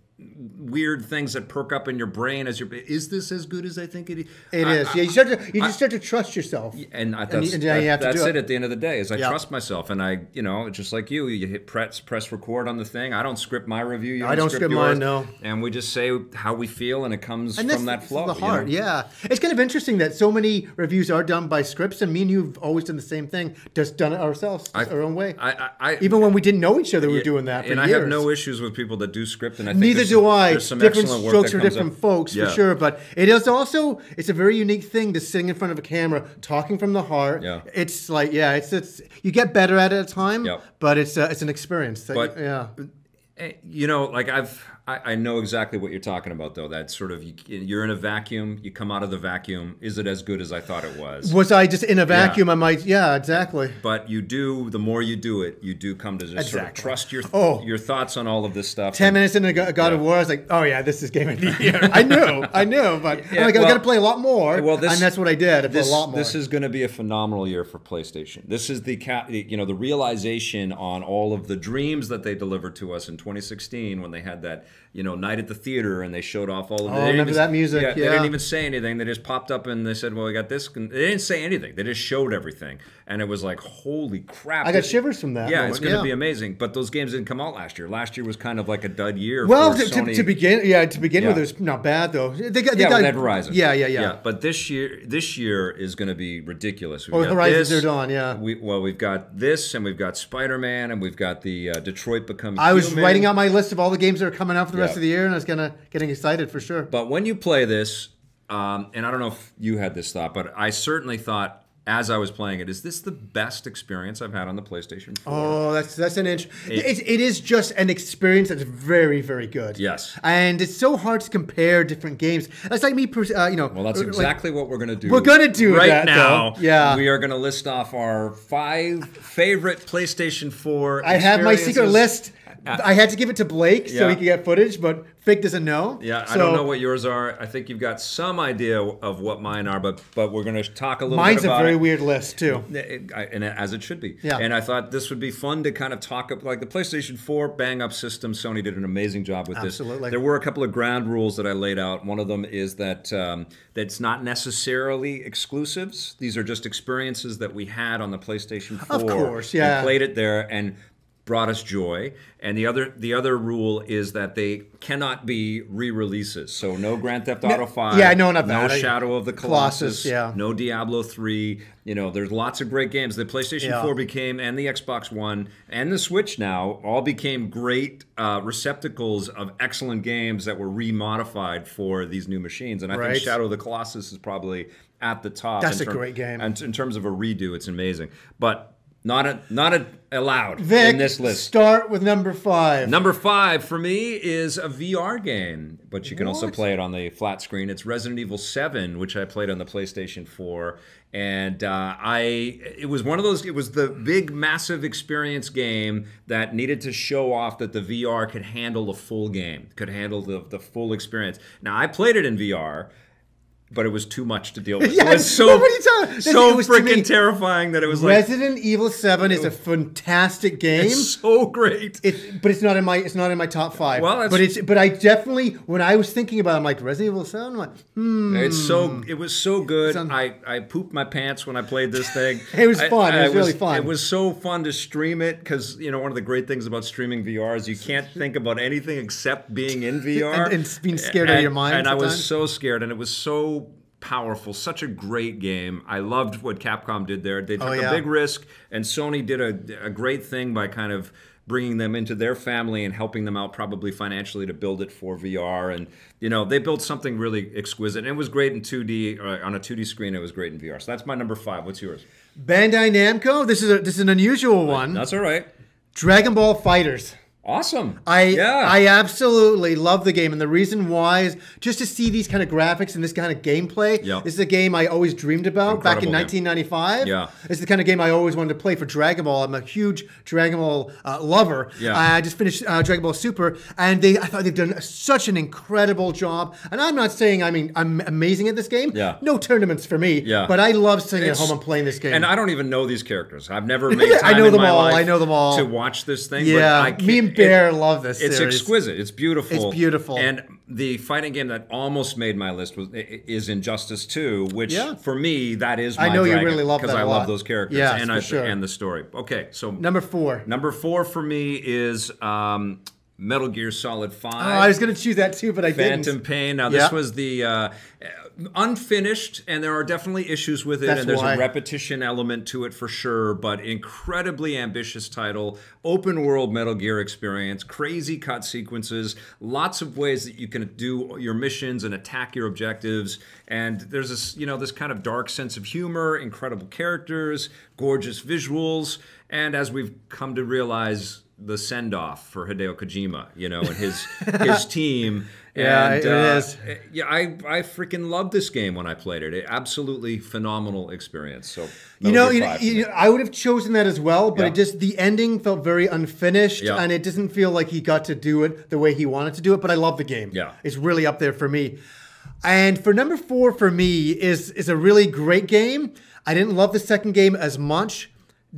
weird things that perk up in your brain as is this as good as I think it is? It is. Yeah, you just start to trust yourself. And that's it at the end of the day, is I trust myself, and I, you know, just like you hit press record on the thing. I don't script my review. I don't script mine, no. And we just say how we feel, and it comes from that flow. The heart, you know? yeah. It's kind of interesting that so many reviews are done by scripts, and me and you have always done the same thing, just done it ourselves, our own way. Even when we didn't know each other, we were doing that for years. And I have no issues with people that do script, and I think neither do I. There's some different excellent work strokes for different folks, for sure. But it is also, it's a very unique thing to sing in front of a camera, talking from the heart. Yeah. It's like, it's you get better at it at a time, but it's an experience. You know, like I know exactly what you're talking about, though. That sort of, you're in a vacuum, you come out of the vacuum. Is it as good as I thought it was? Was I just in a vacuum? I might, yeah, exactly. But you do, the more you do it, you do come to just sort of trust your thoughts on all of this stuff. 10 minutes into God of War, I was like, oh yeah, this is Game of the Year. I knew, but I'm like, I got to play a lot more. Well, and that's what I did. I played a lot more. This is going to be a phenomenal year for PlayStation. This is the realization on all of the dreams that they delivered to us in 2016 when they had that night at the theater and they showed off all of. Oh, remember that music? Yeah, they didn't even say anything. They just popped up and they said, "Well, we got this." They didn't say anything. They just showed everything, and it was like, "Holy crap!" I got shivers from that. Yeah, moment. It's going to be amazing. But those games didn't come out last year. Last year was kind of like a dud year. Well, for Sony. to begin with, it was not bad though. They got Horizon. Yeah. But this year is going to be ridiculous. Horizon Zero Dawn. Yeah. We've got this, and we've got Spider-Man, and we've got the Detroit Become Human. I was writing out my list of all the games that are coming out for the rest of the year, and I was getting excited for sure. But when you play this, and I don't know if you had this thought, but I certainly thought as I was playing it, is this the best experience I've had on the PlayStation 4? Oh, that's an inch. It is just an experience that's very, very good. Yes. And it's so hard to compare different games. That's like me, Well, that's exactly what we're going to do. We're going to do right that, now. Though. Yeah. We are going to list off our 5 favorite PlayStation 4 I have my secret list. I had to give it to Blake so he could get footage, but Fig doesn't know. Yeah, I don't know what yours are. I think you've got some idea of what mine are, but we're going to talk a little bit about it. Mine's a very weird list, too. And as it should be. Yeah. And I thought this would be fun to kind of talk up, like the PlayStation 4 bang-up system. Sony did an amazing job with this. Absolutely. There were a couple of ground rules that I laid out. One of them is that it's not necessarily exclusives. These are just experiences that we had on the PlayStation 4. Of course, yeah. We played it there and brought us joy. And the other rule is that they cannot be re-releases. So no Grand Theft Auto 5. Yeah, no, not that. No Shadow of the Colossus. Yeah. No Diablo 3. There's lots of great games. The PlayStation 4 became, and the Xbox One, and the Switch now, all became great receptacles of excellent games that were remodified for these new machines. And I think Shadow of the Colossus is probably at the top. That's a great game. And in terms of a redo, it's amazing. But not allowed Vic, in this list. Start with number 5. Number 5 for me is a VR game, but you can also play it on the flat screen. It's Resident Evil 7, which I played on the PlayStation 4, and it was one of those. It was the big, massive experience game that needed to show off that the VR could handle the full game, could handle the full experience. Now I played it in VR. But it was too much to deal with. Yes, it was so freaking freaking terrifying that it was Resident Evil 7 is a fantastic game. It's so great. But it's not in my top 5. Well, but I definitely, when I was thinking about it, I'm like, Resident Evil 7? I'm like, It was so good. I pooped my pants when I played this thing. It was fun. It was really fun. It was so fun to stream it because, one of the great things about streaming VR is you can't think about anything except being in VR. and being scared out of your mind. And I was so scared, and it was so powerful, such a great game. I loved what Capcom did there. They took a big risk, and Sony did a great thing by kind of bringing them into their family and helping them out probably financially to build it for VR. And, they built something really exquisite. And it was great in 2D, on a 2D screen. It was great in VR. So that's my number 5. What's yours? Bandai Namco. This is an unusual one. That's all right. Dragon Ball FighterZ. Awesome. I absolutely love the game. And the reason why is just to see these kind of graphics and this kind of gameplay. Yep. This is a game I always dreamed about back in 1995. Yeah. It's the kind of game I always wanted to play for Dragon Ball. I'm a huge Dragon Ball lover. Yeah. I just finished Dragon Ball Super, and I thought they've done such an incredible job. And I'm not saying, I'm amazing at this game. Yeah. No tournaments for me. Yeah. But I love sitting at home and playing this game. And I don't even know these characters. I've never made time I know in them my all. life I know them all. to watch this thing. Yeah. But Me and Bear love this series. It's exquisite. It's beautiful. It's beautiful. And the fighting game that almost made my list is Injustice 2, which for me, that is my you dragon, really love that because I a love lot. those characters Yes, and for sure. and the story. Okay, so Number 4. Number 4 for me is Metal Gear Solid 5. Oh, I was going to choose that too, but I didn't. Phantom Pain. Now, this was the unfinished, and there are definitely issues with it, and there's a repetition element to it for sure, but incredibly ambitious title, open world Metal Gear experience, crazy cut sequences, lots of ways that you can do your missions and attack your objectives, and there's this, this kind of dark sense of humor, incredible characters, gorgeous visuals, and as we've come to realize, the send-off for Hideo Kojima, you know, and his team. Yeah, and, it is. Yeah, I freaking loved this game when I played it. Absolutely phenomenal experience. So I would have chosen that as well, but Yeah. the ending felt very unfinished, Yeah. and it doesn't feel like he got to do it the way he wanted to do it. But I love the game. Yeah. It's really up there for me. And for number 4 for me is a really great game. I didn't love the second game as much.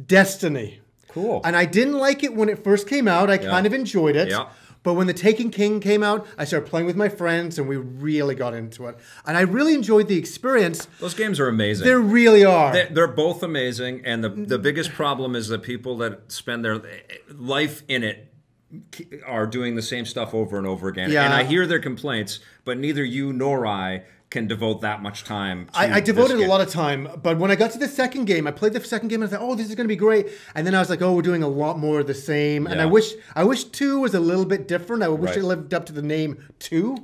Destiny. Cool. And I didn't like it when it first came out. I kind of enjoyed it. Yeah. But when The Taken King came out, I started playing with my friends, and we really got into it. And I really enjoyed the experience. Those games are amazing. They really are. They're both amazing, and the biggest problem is that people that spend their life in it are doing the same stuff over and over again. Yeah. And I hear their complaints, but neither you nor I can devote that much time to I devoted this a lot of time, but when I got to the second game, I played the second game and I thought, oh, this is going to be great. And then I was like, oh, we're doing a lot more of the same. And Yeah. I wish 2 was a little bit different. I wish Right. it lived up to the name 2.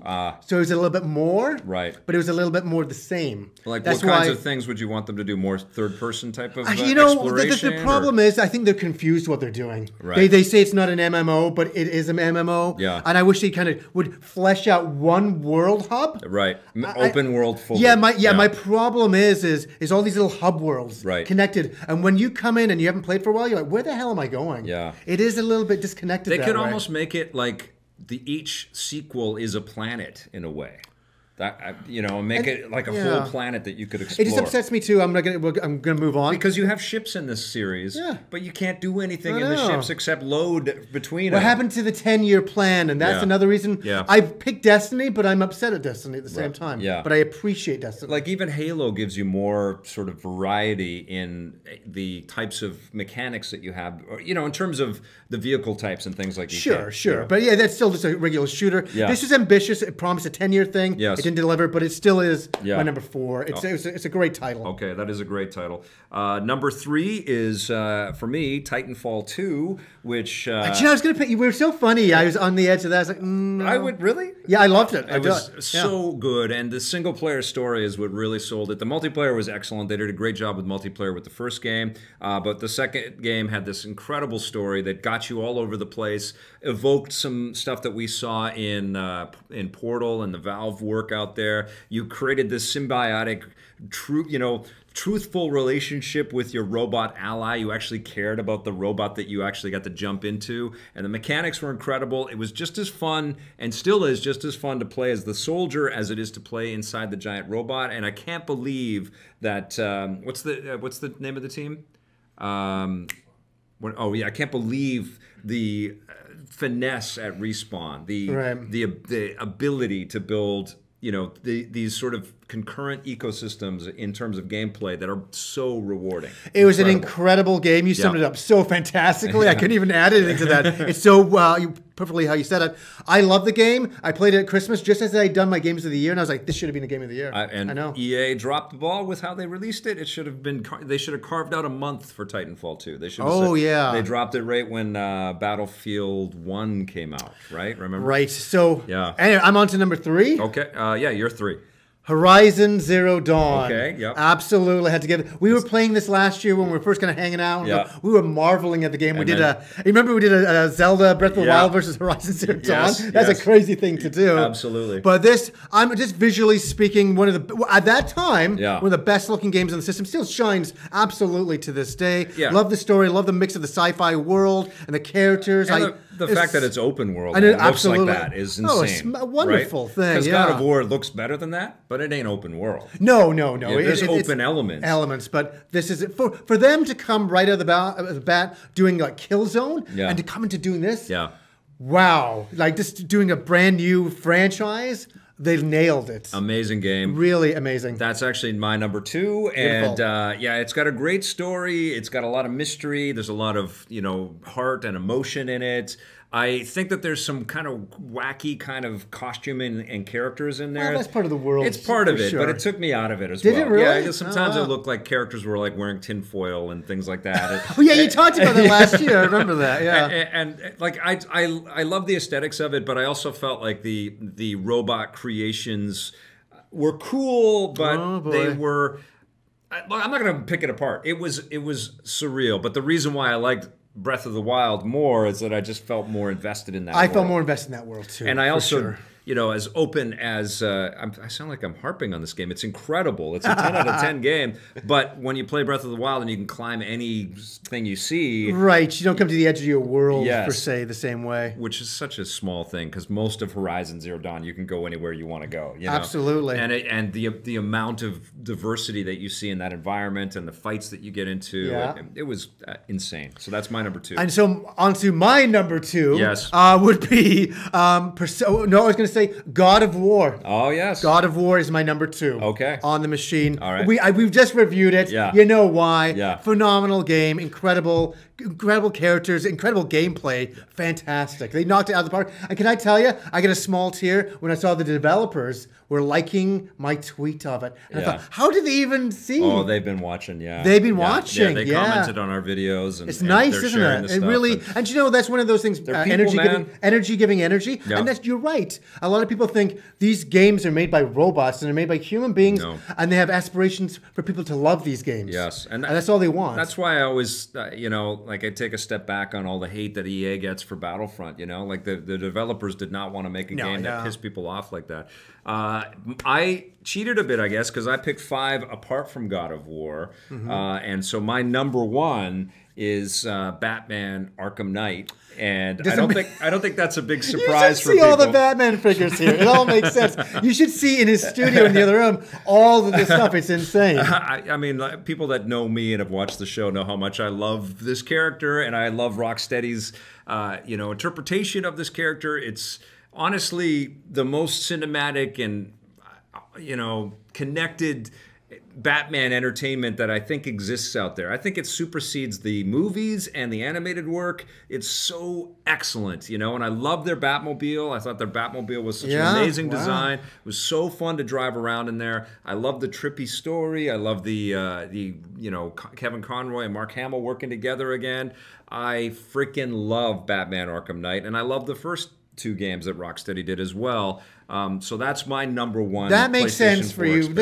So it was a little bit more. Right. But it was a little bit more the same. Like, That's what kinds why- of things would you want them to do? More third-person type of You know, exploration? the problem is, I think they're confused what they're doing. Right. They say it's not an MMO, but it is an MMO. Yeah. And I wish they kind of would flesh out one world hub. Right. Open world full. My problem is all these little hub worlds Right. connected. And when you come in and you haven't played for a while, you're like, where the hell am I going? Yeah. It is a little bit disconnected. They that could way. almost make it like each sequel is a planet in a way. Make it like a yeah. whole planet that you could explore. It just upsets me too. I'm gonna move on because you have ships in this series, Yeah. but you can't do anything I in the know. ships except load between What them. happened to the 10-year plan? And that's Yeah. another reason Yeah. I picked Destiny, but I'm upset at Destiny at the same time. Yeah. But I appreciate Destiny. Like even Halo gives you more sort of variety in the types of mechanics that you have, or, in terms of the vehicle types and things like that. Sure. But yeah, that's still just a regular shooter. Yeah. This is ambitious. It promised a 10-year thing. Yes. It didn't deliver, but it still is Yeah. my number 4. It's a great title. Okay, that is a great title. Number 3 is, for me, Titanfall 2, which... I was going to pick you. We were so funny. I was on the edge of that. I was like, no. I would, really? Yeah, I loved it. It was so good, and the single-player story is what really sold it. The multiplayer was excellent. They did a great job with multiplayer with the first game, but the second game had this incredible story that got you all over the place, evoked some stuff that we saw in Portal and the Valve work out there. You created this symbiotic, truthful relationship with your robot ally. You actually cared about the robot that you actually got to jump into, and the mechanics were incredible. It was just as fun, and still is just as fun to play as the soldier as it is to play inside the giant robot. And I can't believe that what's the name of the team? I can't believe the finesse at Respawn, the ability to build these sort of concurrent ecosystems in terms of gameplay that are so rewarding. It was an incredible game. You summed it up so fantastically. I couldn't even add anything to that. It's so perfectly how you said it. I love the game. I played it at Christmas just as I had done my games of the year, and I was like, this should have been a game of the year. I know. EA dropped the ball with how they released it. It should have been. They should have carved out a month for Titanfall 2. They should. They dropped it right when Battlefield 1 came out. Right? Remember? Right. So anyway, I'm on to number 3. Okay. You're 3. Horizon Zero Dawn. Okay, yep. Absolutely had to give it. We were playing this last year when we were first kind of hanging out. We were marveling at the game. Remember we did a Zelda Breath of the Wild versus Horizon Zero Dawn? That's a crazy thing to do. Absolutely. But this, I'm just visually speaking, at that time, one of the best looking games on the system. Still shines absolutely to this day. Yeah. Love the story, love the mix of the sci-fi world and the characters. And the fact that it's open world and it looks like that is insane. It's a wonderful thing. Because God of War looks better than that, but it ain't open world. No. There's open elements. But this is for them to come right out of the bat doing like Killzone and to come into doing this. Yeah. Wow. Like just doing a brand new franchise. They nailed it. Amazing game. Really amazing. That's actually my number 2. Beautiful. And it's got a great story. It's got a lot of mystery. There's a lot of, heart and emotion in it. I think that there's some kind of wacky kind of costume and characters in there. Well, that's part of the world. It's part of it, sure. but it took me out of it as well. Did it really? Yeah, because sometimes it looked like characters were like wearing tinfoil and things like that. You talked about that last year. I remember that. Yeah. And like I love the aesthetics of it, but I also felt like the robot creations were cool, but they were. I'm not going to pick it apart. It was surreal, but the reason why I liked Breath of the Wild more is that I just felt more invested in that world. I felt more invested in that world too. And I also, you know, as open as I sound like I'm harping on this game. It's incredible. It's a 10 out of 10 game. But when you play Breath of the Wild and you can climb anything you see, right? You don't come to the edge of your world per se the same way. Which is such a small thing because most of Horizon Zero Dawn you can go anywhere you want to go. You know? Absolutely. And the amount of diversity that you see in that environment and the fights that you get into, it was insane. So that's my number 2. And so onto my number 2. Yes. Would be I was going to say God of War. Oh yes. God of War is my number 2. Okay. On the machine. All right. We've just reviewed it. Yeah. You know why? Yeah. Phenomenal game. Incredible characters. Incredible gameplay. Fantastic. They knocked it out of the park. And can I tell you, I got a small tear when I saw the developers were liking my tweet of it. And I thought, how did they even see? Oh, they've been watching, They've been watching, They commented on our videos. And, it's nice, and isn't it? It really, and you know, that's one of those things, energy giving energy. Yeah. And that's, you're right. A lot of people think these games are made by robots and they're made by human beings, and they have aspirations for people to love these games. Yes. And that's all they want. That's why I always, you know, like I take a step back on all the hate that EA gets for Battlefront, you know? Like the developers did not want to make a game that pissed people off like that. I cheated a bit, I guess, because I picked 5 apart from God of War. And so my number 1 is Batman Arkham Knight. And I don't think that's a big surprise for people. You should see all the Batman figures here. It all makes sense. You should see in his studio in the other room all of this stuff. It's insane. I mean, people that know me and have watched the show know how much I love this character, and I love Rocksteady's you know, interpretation of this character. It's honestly the most cinematic and you know, connected Batman entertainment that I think exists out there. I think it supersedes the movies and the animated work. It's so excellent, you know, and I love their Batmobile. I thought their Batmobile was such an amazing design. It was so fun to drive around in there. I love the trippy story. I love the you know, Kevin Conroy and Mark Hamill working together again. I freaking love Batman Arkham Knight, and I love the first 2 games that Rocksteady did as well. So that's my number 1. That makes sense for you.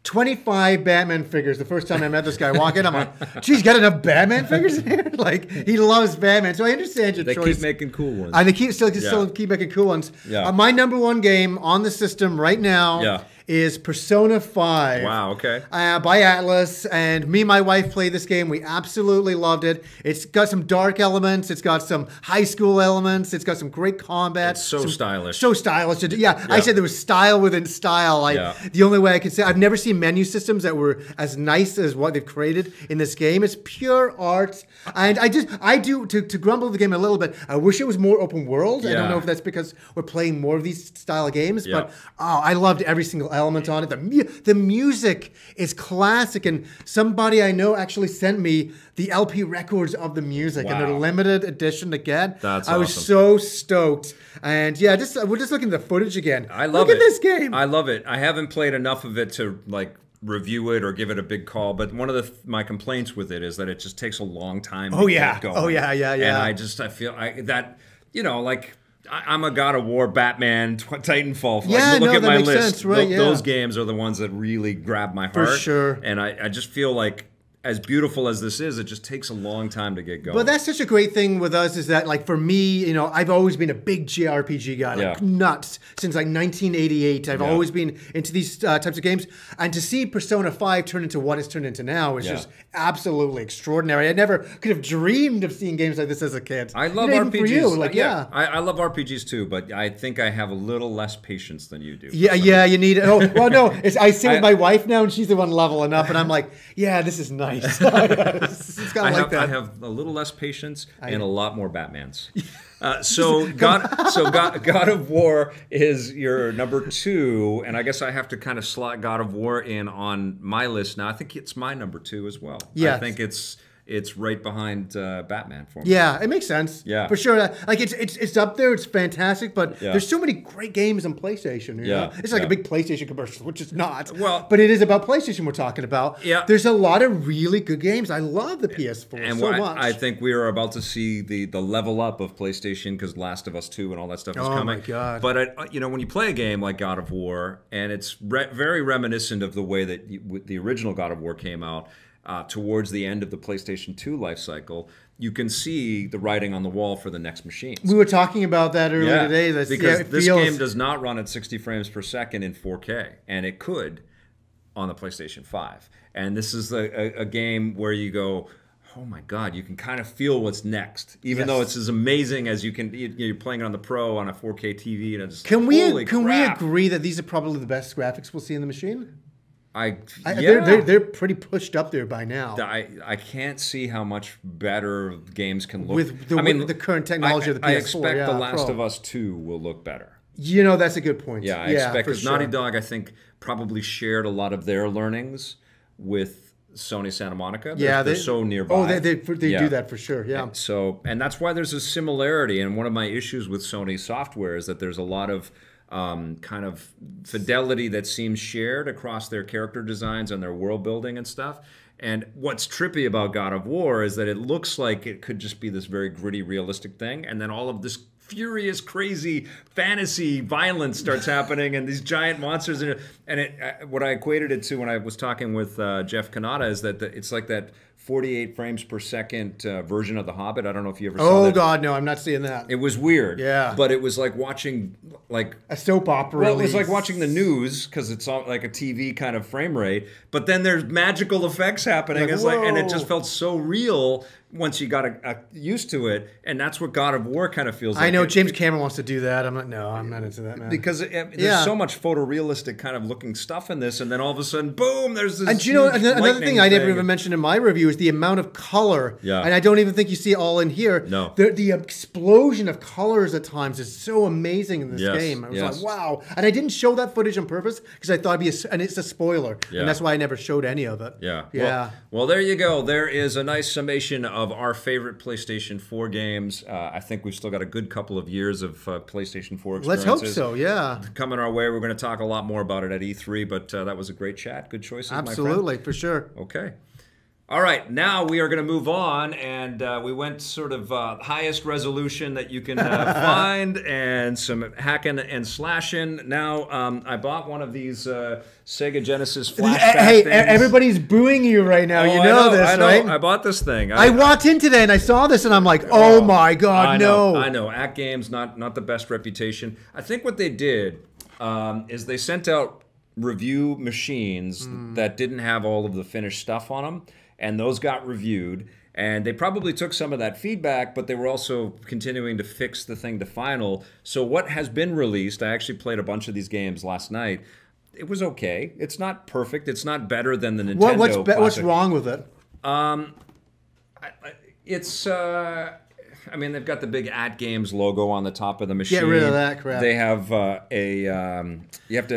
25 Batman figures. The first time I met this guy walking, I'm like, geez, got enough Batman figures in here? Like, he loves Batman. So I understand your choice. They keep making cool ones. And they still keep making cool ones. Yeah. My number 1 game on the system right now is Persona 5. Wow, okay. By Atlas. And me and my wife played this game. We absolutely loved it. It's got some dark elements. It's got some high school elements. It's got some great combat. It's so stylish. So stylish. Yeah, I said there was style within style. The only way I could say, I've never seen menu systems that were as nice as what they've created in this game. It's pure art. And to grumble the game a little bit, I wish it was more open world. I don't know if that's because we're playing more of these style of games, but I loved every single element on it. The music is classic, and somebody I know actually sent me the LP records of the music, and they're limited edition to get. That's I was so stoked. And yeah, we're just looking at the footage again. I love it. Look at this game. I love it. I haven't played enough of it to like review it or give it a big call, but one of my complaints with it is that it just takes a long time to get going. Oh yeah. And I feel that, you know, like I'm a God of War, Batman, Titanfall. Like, look at my list. Sense, right? Those games are the ones that really grab my heart. For sure. And I just feel like, as beautiful as this is, it just takes a long time to get going. But that's such a great thing with us is that, like, for me, you know, I've always been a big JRPG guy, like nuts, since like 1988. I've always been into these types of games. And to see Persona 5 turn into what it's turned into now is just absolutely extraordinary. I never could have dreamed of seeing games like this as a kid. I love RPGs. For you, like, I love RPGs too, but I think I have a little less patience than you do. Yeah, you need it. Oh, well, no, I sit with my wife now, and she's the one leveling up, and I'm like, yeah, this is nice. It's kind of like that. I have a little less patience and a lot more Batmans. So God of War is your number 2, and I guess I have to kind of slot God of War in on my list now. I think it's my number 2 as well. Yeah, I think it's right behind Batman for me. Yeah, it makes sense. Yeah, for sure. Like it's up there. It's fantastic, but there's so many great games on PlayStation. You know? It's like a big PlayStation commercial, which is not. Well, but it is about PlayStation we're talking about. Yeah, there's a lot of really good games. I love the PS4 and so much. I think we are about to see the level up of PlayStation because Last of Us 2 and all that stuff is coming. Oh my god! But you know, when you play a game like God of War, and it's very reminiscent of the way that the original God of War came out. towards the end of the PlayStation 2 life cycle, you can see the writing on the wall for the next machines. We were talking about that earlier today. Because this game does not run at 60 frames per second in 4K, and it could on the PlayStation 5. And this is a game where you go, oh my God, you can kind of feel what's next, even though it's as amazing as you can. You're playing it on the Pro on a 4K TV, and it's just, can we agree that these are probably the best graphics we'll see in the machine? They're pretty pushed up there by now. I can't see how much better games can look with the current technology of the PS4. I expect The Last of Us 2 will look better. You know, that's a good point. Yeah, I expect, because Naughty Dog, I think, probably shared a lot of their learnings with Sony Santa Monica. They're so nearby. Oh, they do that for sure. Yeah. And that's why there's a similarity. And one of my issues with Sony software is that there's a lot of kind of fidelity that seems shared across their character designs and their world building and stuff. And what's trippy about God of War is that it looks like it could just be this very gritty, realistic thing, and then all of this furious, crazy fantasy violence starts happening, and these giant monsters. What I equated it to when I was talking with Jeff Kanata is that it's like that 48 frames per second version of The Hobbit. I don't know if you ever saw that. Oh, God, no, I'm not seeing that. It was weird. Yeah. But it was like watching a soap opera. Well, it was like watching the news, because it's all like a TV kind of frame rate. But then there's magical effects happening. And it just felt so real once you got used to it. And that's what God of War kind of feels like. I know James Cameron wants to do that. I'm not into that, man. Because there's so much photorealistic kind of looking stuff in this, and then all of a sudden, boom, there's this. And another thing I never even mentioned in my review is the amount of color. Yeah. And I don't even think you see it all in here. No. The explosion of colors at times is so amazing in this game. I was like, wow. And I didn't show that footage on purpose because I thought and it's a spoiler. Yeah. And that's why I never showed any of it. Yeah. Yeah. Well, there you go. There is a nice summation of our favorite PlayStation 4 games. I think we've still got a good couple of years of PlayStation 4 experiences. Let's hope so, yeah. Coming our way. We're going to talk a lot more about it at E3, but that was a great chat. Good choices, Absolutely, my friend. for sure. Okay. All right, now we are going to move on, and we went sort of highest resolution that you can find, and some hacking and slashing. Now, I bought one of these Sega Genesis Flashback things. Everybody's booing you right now. You know this, right? I bought this thing. I walked in today and I saw this, and I'm like, oh my God, no. I know. Act Games, not the best reputation. I think what they did is they sent out review machines that didn't have all of the finished stuff on them. And those got reviewed, and they probably took some of that feedback, but they were also continuing to fix the thing to final. So what has been released, I actually played a bunch of these games last night. It was okay. It's not perfect. It's not better than the Nintendo. What's wrong with it? I mean, they've got the big At Games logo on the top of the machine. Get rid of that crap. They have you have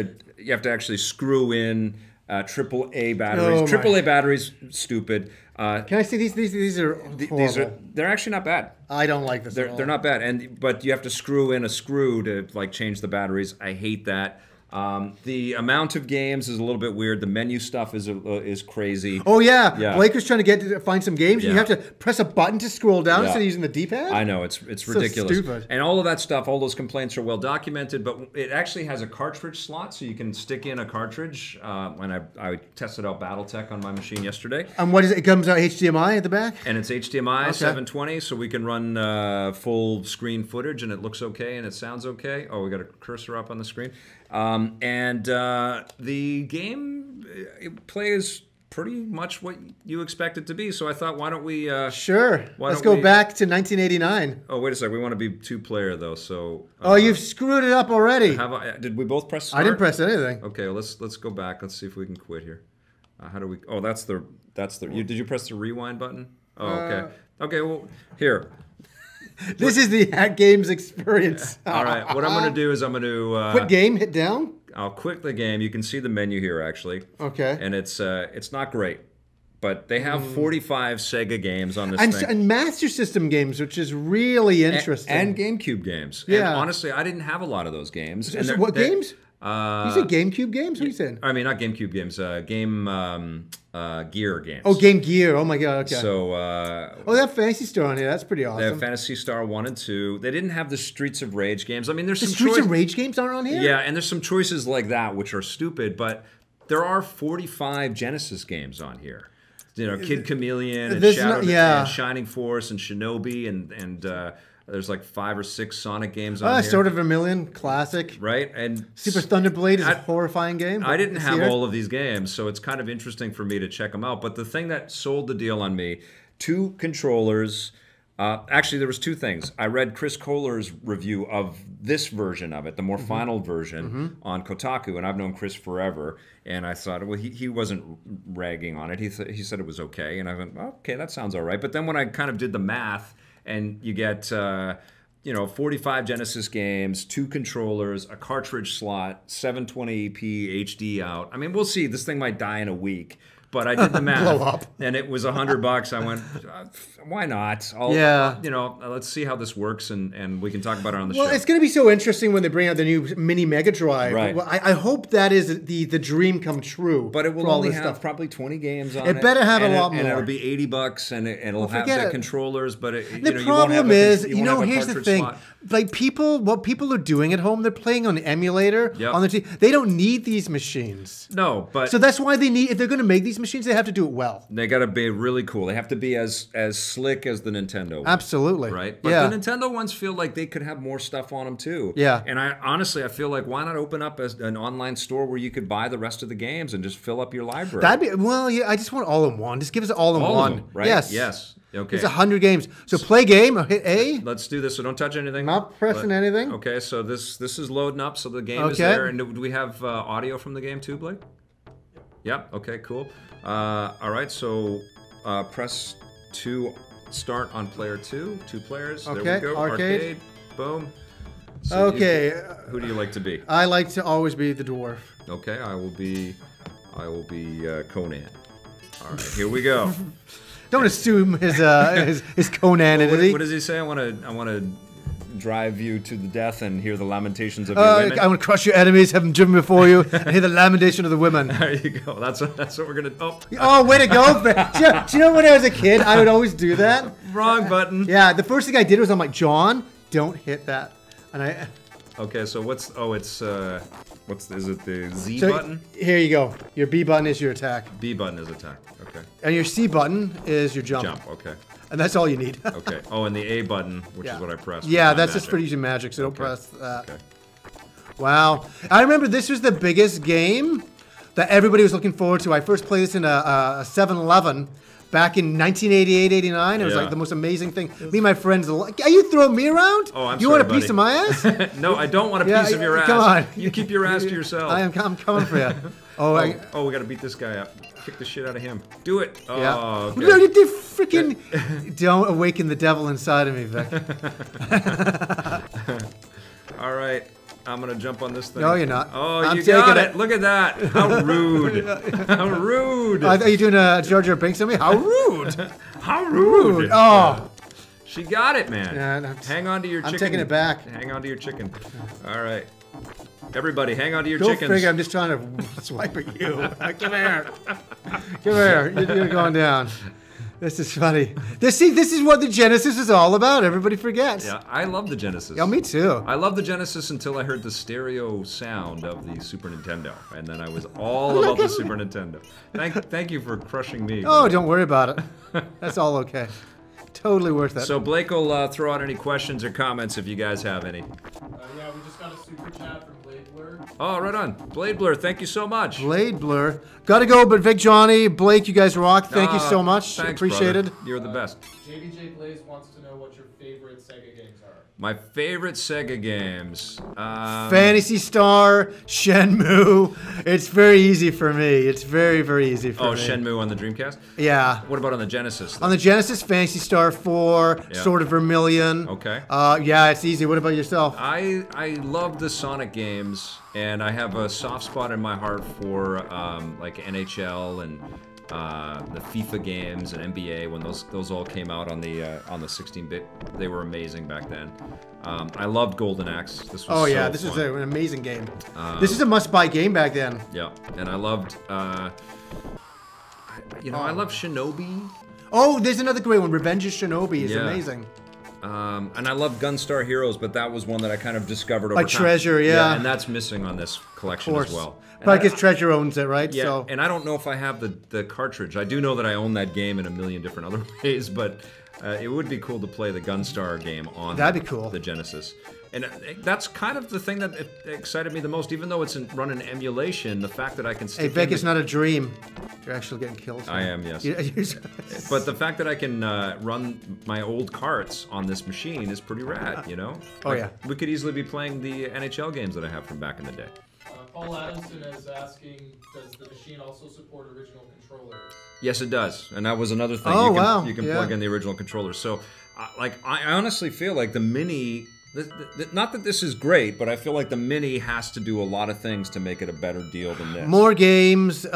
to actually screw in AAA batteries. AAA batteries, stupid. Can I see these? These are horrible. They're actually not bad. I don't like this. They're not bad, but you have to screw in a screw to like change the batteries. I hate that. The amount of games is a little bit weird. The menu stuff is crazy. Oh yeah. Blake was trying to find some games. Yeah. You have to press a button to scroll down instead of using the D-pad. I know, it's ridiculous. So stupid. And all of that stuff, all those complaints are well documented. But it actually has a cartridge slot, so you can stick in a cartridge. When I tested out BattleTech on my machine yesterday. And what is it? It comes out HDMI at the back. And it's HDMI 720, so we can run full screen footage, and it looks okay and it sounds okay. Oh, we got a cursor up on the screen. The game plays pretty much what you expect it to be. So I thought, why don't we... sure. Let's go back to 1989. Oh, wait a second. We want to be two-player, though, so... oh, you've screwed it up already. Did we both press start? I didn't press anything. Okay, well, let's go back. Let's see if we can quit here. How do we... Oh, that's the... Did you press the rewind button? Oh, okay. Okay, well, here. This is the At Games experience. All right, what I'm going to do is I'm going to... quit game, hit down? I'll quit the game. You can see the menu here, actually. Okay. And it's not great. But they have 45 Sega games on this thing. And Master System games, which is really interesting. And GameCube games. Yeah. And honestly, I didn't have a lot of those games. So what games? You said GameCube games? What are you saying? I mean, not GameCube games. Gear games. Oh, Game Gear. Oh, my God. Okay. So... they have Fantasy Star on here. That's pretty awesome. They have Fantasy Star 1 and 2. They didn't have the Streets of Rage games. I mean, there's the some Streets of Rage games aren't on here? Yeah, and there's some choices like that which are stupid, but there are 45 Genesis games on here. Kid Chameleon and, and Shining Force and Shinobi and there's like 5 or 6 Sonic games on here. Sword of Vermilion, classic. Right? And Super Thunderblade is a horrifying game. I didn't have all of these games, so it's kind of interesting for me to check them out. But the thing that sold the deal on me, 2 controllers. Actually, there was 2 things. I read Chris Kohler's review of this version of it, the more final version, on Kotaku, and I've known Chris forever. And I thought, well, he wasn't ragging on it. He said it was okay, and I went, oh, okay, that sounds all right. But then when I kind of did the math, and you get 45 Genesis games, 2 controllers, a cartridge slot, 720p HD out. I mean, we'll see. This thing might die in a week. But I did the math, blow up. And it was $100. I went, why not? Let's see how this works, and we can talk about it on the show. Well, it's going to be so interesting when they bring out the new mini Mega Drive. Right. Well, I hope that is the dream come true. But it will only have probably 20 games on it. It better have a lot more. And it'll be $80, and it'll have the controllers. But the problem is, here's the thing: like what people are doing at home, they're playing on the emulator on the TV. They don't need these machines. No, but so that's why they need. If they're going to make these machines, they have to do it well. They got to be really cool. They have to be as slick as the Nintendo one. Absolutely. Right? But the Nintendo ones feel like they could have more stuff on them too. Yeah. And I feel like, why not open up an online store where you could buy the rest of the games and just fill up your library? I just want all in one. Just give us all in one. Of them, right? Yes. Yes. Okay. It's 100 games. So play game, hit A. Let's do this. So don't touch anything. Not pressing anything. Okay, so this is loading up. So the game is there. And do we have audio from the game too, Blake? Yep. Okay, cool. All right, so press 2, start on player 2. 2 players. Okay, there we go. arcade. Boom. So okay. Who do you like to be? I like to always be the dwarf. Okay, I will be Conan. All right, here we go. Don't assume his Conan-ity. What does he say? I want to drive you to the death and hear the lamentations of your women. I want to crush your enemies, have them driven before you, and hear the lamentation of the women. There you go. That's what we're gonna. Oh, way to go! Do you know when I was a kid, I would always do that. Wrong button. Yeah, the first thing I did was I'm like, John, don't hit that, and I. Okay, so what's is it the Z button? Here you go. Your B button is your attack. B button is attack. Okay. And your C button is your jump. Jump. Okay. And that's all you need. Okay. Oh, and the A button, which is what I pressed. Yeah, that's just for using magic, so don't press that. Okay. Wow. I remember this was the biggest game that everybody was looking forward to. I first played this in a 7-Eleven back in 1988-89. It was like the most amazing thing. Me and my friends, are you throwing me around? Oh, I'm You sorry, want a piece of my ass? No, I don't want a piece of your ass. Come on. You keep your ass to yourself. I'm coming for you. We got to beat this guy up. Kick the shit out of him. Do it. Oh, okay. They freaking don't awaken the devil inside of me, Vic. All right. I'm going to jump on this thing. No, you're not. Oh, you got it. Look at that. How rude. How rude. Are you doing a Jar Jar Binks on me? How rude. How rude. Oh. She got it, man. Yeah, hang on to your chicken. I'm taking it back. Hang on to your chicken. All right. Everybody, hang on to your Go chickens. figure, I'm just trying to swipe at you. Come here. Come here. You're going down. This is funny. This is what the Genesis is all about. Everybody forgets. Yeah, I love the Genesis. Yeah, me too. I love the Genesis until I heard the stereo sound of the Super Nintendo, and then I was all about the Super Nintendo. Thank you for crushing me. Oh, don't worry about it. That's all okay. Totally worth it. So Blake will throw out any questions or comments if you guys have any. Yeah, we just got a super chat from Blade Blur. Oh, right on. Blade Blur, thank you so much. Blade Blur. Gotta go, but Vic, Johnny, Blake, you guys rock. Thank you so much. Thanks, appreciated. Brother. You're the best. JBJ Blaze wants to know what your favorite Sega games are. My favorite Sega games. Phantasy Star, Shenmue. It's very easy for me. It's very, very easy for me. Oh, Shenmue on the Dreamcast? Yeah. What about on the Genesis? On the Genesis, Phantasy Star 4, Sword of Vermilion. Okay. Yeah, it's easy. What about yourself? I love the Sonic games, and I have a soft spot in my heart for like NHL and the FIFA games and NBA when those all came out on the 16-bit. They were amazing back then. I loved Golden Axe. This was this is an amazing game. This is a must-buy game back then. Yeah, and I loved. I love Shinobi. Oh, there's another great one. Revenge of Shinobi is amazing. And I love Gunstar Heroes, but that was one that I kind of discovered over time. Treasure, yeah. And that's missing on this collection as well. But I guess Treasure owns it, right? Yeah, so. and I don't know if I have the cartridge. I do know that I own that game in a million different other ways, but it would be cool to play the Gunstar game on That'd be cool. the Genesis. And that's kind of the thing that excited me the most, even though it's run in emulation, the fact that I can stick Hey, Vic, it's not a dream. You're actually getting killed. I am, yes. But the fact that I can run my old carts on this machine is pretty rad, you know? Oh, yeah. We could easily be playing the NHL games that I have from back in the day. Paul Adamson is asking, does the machine also support original controllers? Yes, it does. And that was another thing. Oh, you can plug in the original controller. So, I honestly feel like the Mini... Not that this is great, but I feel like the Mini has to do a lot of things to make it a better deal than this. More games,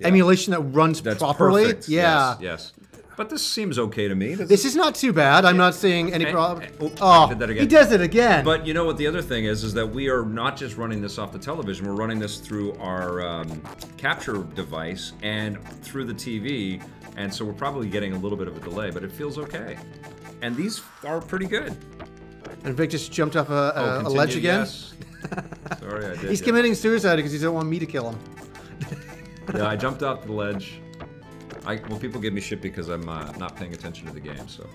emulation that runs properly. Perfect. Yeah. Yes. But this seems okay to me. This is not too bad. I'm not seeing any problem. I did that again. He does it again. But you know what the other thing is that we are not just running this off the television. We're running this through our capture device and through the TV. And so we're probably getting a little bit of a delay, but it feels okay. And these are pretty good. And Vic just jumped off a ledge again? Yes. Sorry, I did. He's committing suicide because he doesn't want me to kill him. Yeah, I jumped off the ledge. Well, people give me shit because I'm not paying attention to the game, so.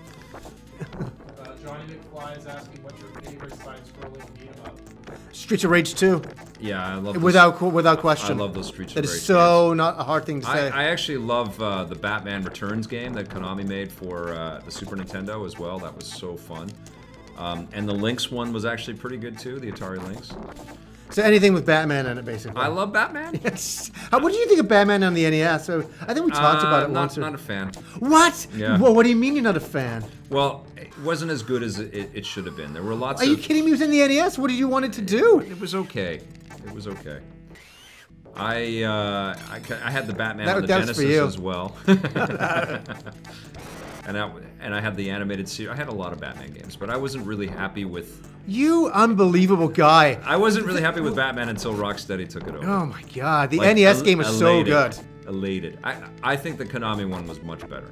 Johnny McFly is asking what's your favorite side-scrolling beat-em-up? Streets of Rage 2. Yeah, I love without question. I love those Streets of That Rage is so games. not a hard thing to say. I actually love the Batman Returns game that Konami made for the Super Nintendo as well. That was so fun. And the Lynx one was actually pretty good too, the Atari Lynx. So anything with Batman in it, basically. I love Batman. Yes. What do you think of Batman on the NES? So I think we talked about it once. Not a fan. What? Yeah. Well, what do you mean you're not a fan? Well, it wasn't as good as it should have been. There were lots of... Are you kidding me? It was in the NES? What did you want it to do? It was okay. It was okay. I had the Batman on the Genesis as well. And I had the animated series. I had a lot of Batman games, but I wasn't really happy with... You unbelievable guy. I wasn't really happy with Batman until Rocksteady took it over. Oh my god, the NES game was so good. Elated. I think the Konami one was much better.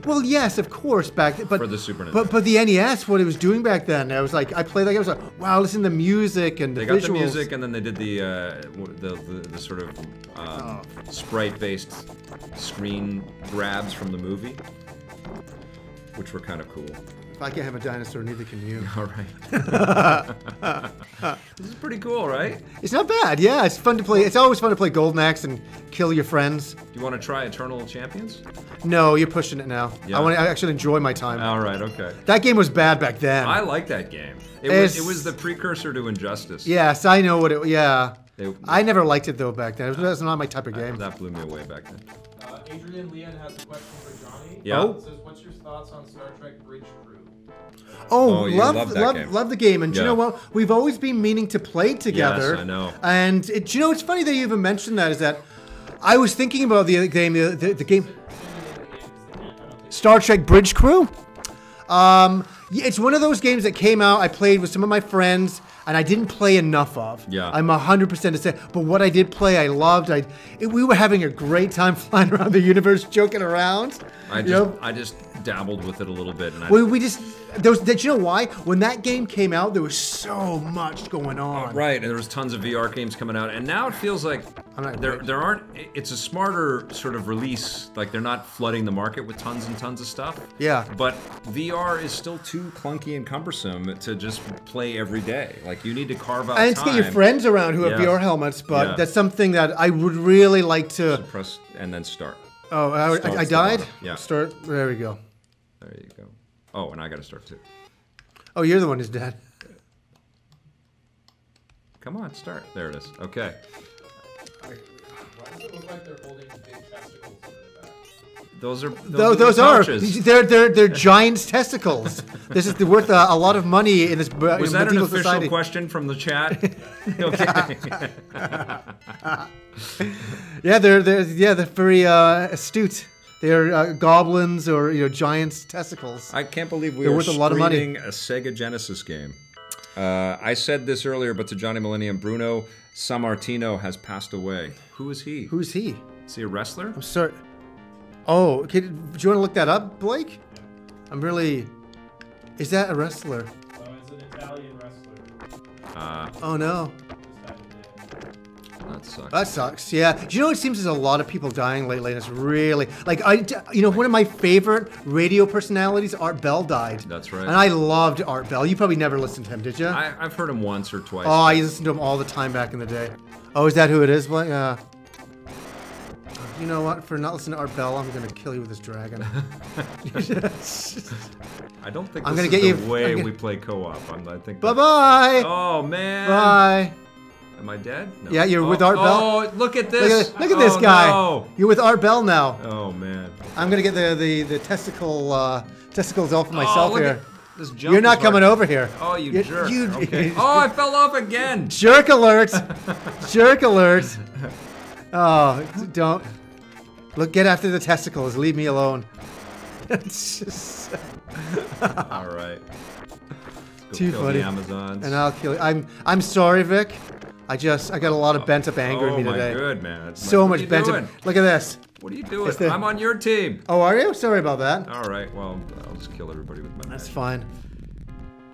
Well, yes, of course, back then. But, for the Super Nintendo. But the NES, what it was doing back then, I was like, I played that game, I was like, wow, listen to the music and the visuals. They got the music, and then they did the sort of sprite-based screen grabs from the movie, which were kind of cool. If I can't have a dinosaur, neither can you. All right. This is pretty cool, right? It's not bad. Yeah, it's fun to play. It's always fun to play Golden Axe and kill your friends. Do you want to try Eternal Champions? No, you're pushing it now. Yeah. I actually enjoy my time. All right, okay. That game was bad back then. I like that game. It was the precursor to Injustice. Yes, I know what it. Yeah. I never liked it though back then. It was not my type of game. That blew me away back then. Adrian Leon has a question for Johnny. Yeah. It says, what's your thoughts on Star Trek Bridge Crew? Oh, love the game. And do you know what? We've always been meaning to play together. Yes, I know. And do you know, it's funny that you even mentioned that, is that I was thinking about the game, the game, Star Trek Bridge Crew. It's one of those games that came out, I played with some of my friends, and I didn't play enough of. Yeah. I'm 100% to say, but what I did play, I loved. We were having a great time flying around the universe, joking around. I just dabbled with it a little bit, and did you know why? When that game came out, there was so much going on. Right, and there was tons of VR games coming out, and now it feels like there aren't. It's a smarter sort of release. Like they're not flooding the market with tons and tons of stuff. Yeah. But VR is still too clunky and cumbersome to just play every day. Like you need to carve out time. And to get your friends around who have VR helmets, but that's something that I would really like to press and then start. Oh, I died? Yeah. Start. There we go. There you go. Oh, and I got to start too. Oh, you're the one who's dead. Come on, start. There it is. Okay. Why does it look like they're holding big testicles in the back? Those are they're giant testicles. This is worth a lot of money in this. Was that an official question from the chat? Okay. Yeah, they're very astute. They're goblins or giants' testicles. I can't believe they're worth a lot of money. A Sega Genesis game. I said this earlier, but to Johnny Millenium, Bruno Sammartino has passed away. Who is he? Who's he? Is he a wrestler? I'm sorry. Oh, okay. Do you want to look that up, Blake? I'm really. Is that a wrestler? So it's an Italian wrestler. Oh no. Just had it there. That sucks. That sucks. Yeah. Do you know it seems there's a lot of people dying lately, and it's really like one of my favorite radio personalities, Art Bell, died. That's right. And I loved Art Bell. You probably never listened to him, did you? I've heard him once or twice. Oh, I used to listen to him all the time back in the day. Oh, is that who it is? What? You know what? For not listening to Art Bell, I'm gonna kill you with this dragon. I don't think I'm this gonna is get the you- way I'm gonna- we play co-op. I think. Bye bye. Oh man. Bye. Am I dead? No. Yeah, you're Oh, with Art Bell. Oh, look at this. Look at this Oh, guy. no. You're with Art Bell now. Oh man. I'm gonna get the testicles off myself look here. at this jump You're not is coming hard. over here. Oh, you jerk. Okay. you- Oh, I fell off again. Jerk alert! Jerk alert! Oh, don't look. Get after the testicles. Leave me alone. It's just All right. Let's go too kill funny. The Amazons. And I'll kill you. I'm sorry, Vic. I got a lot of bent up anger in me today. Oh my good man. So What much are you bent doing? up. Look at this. What are you doing? It's the- I'm on your team. Oh, are you? Sorry about that. All right. Well, I'll just kill everybody with my. That's magic. fine.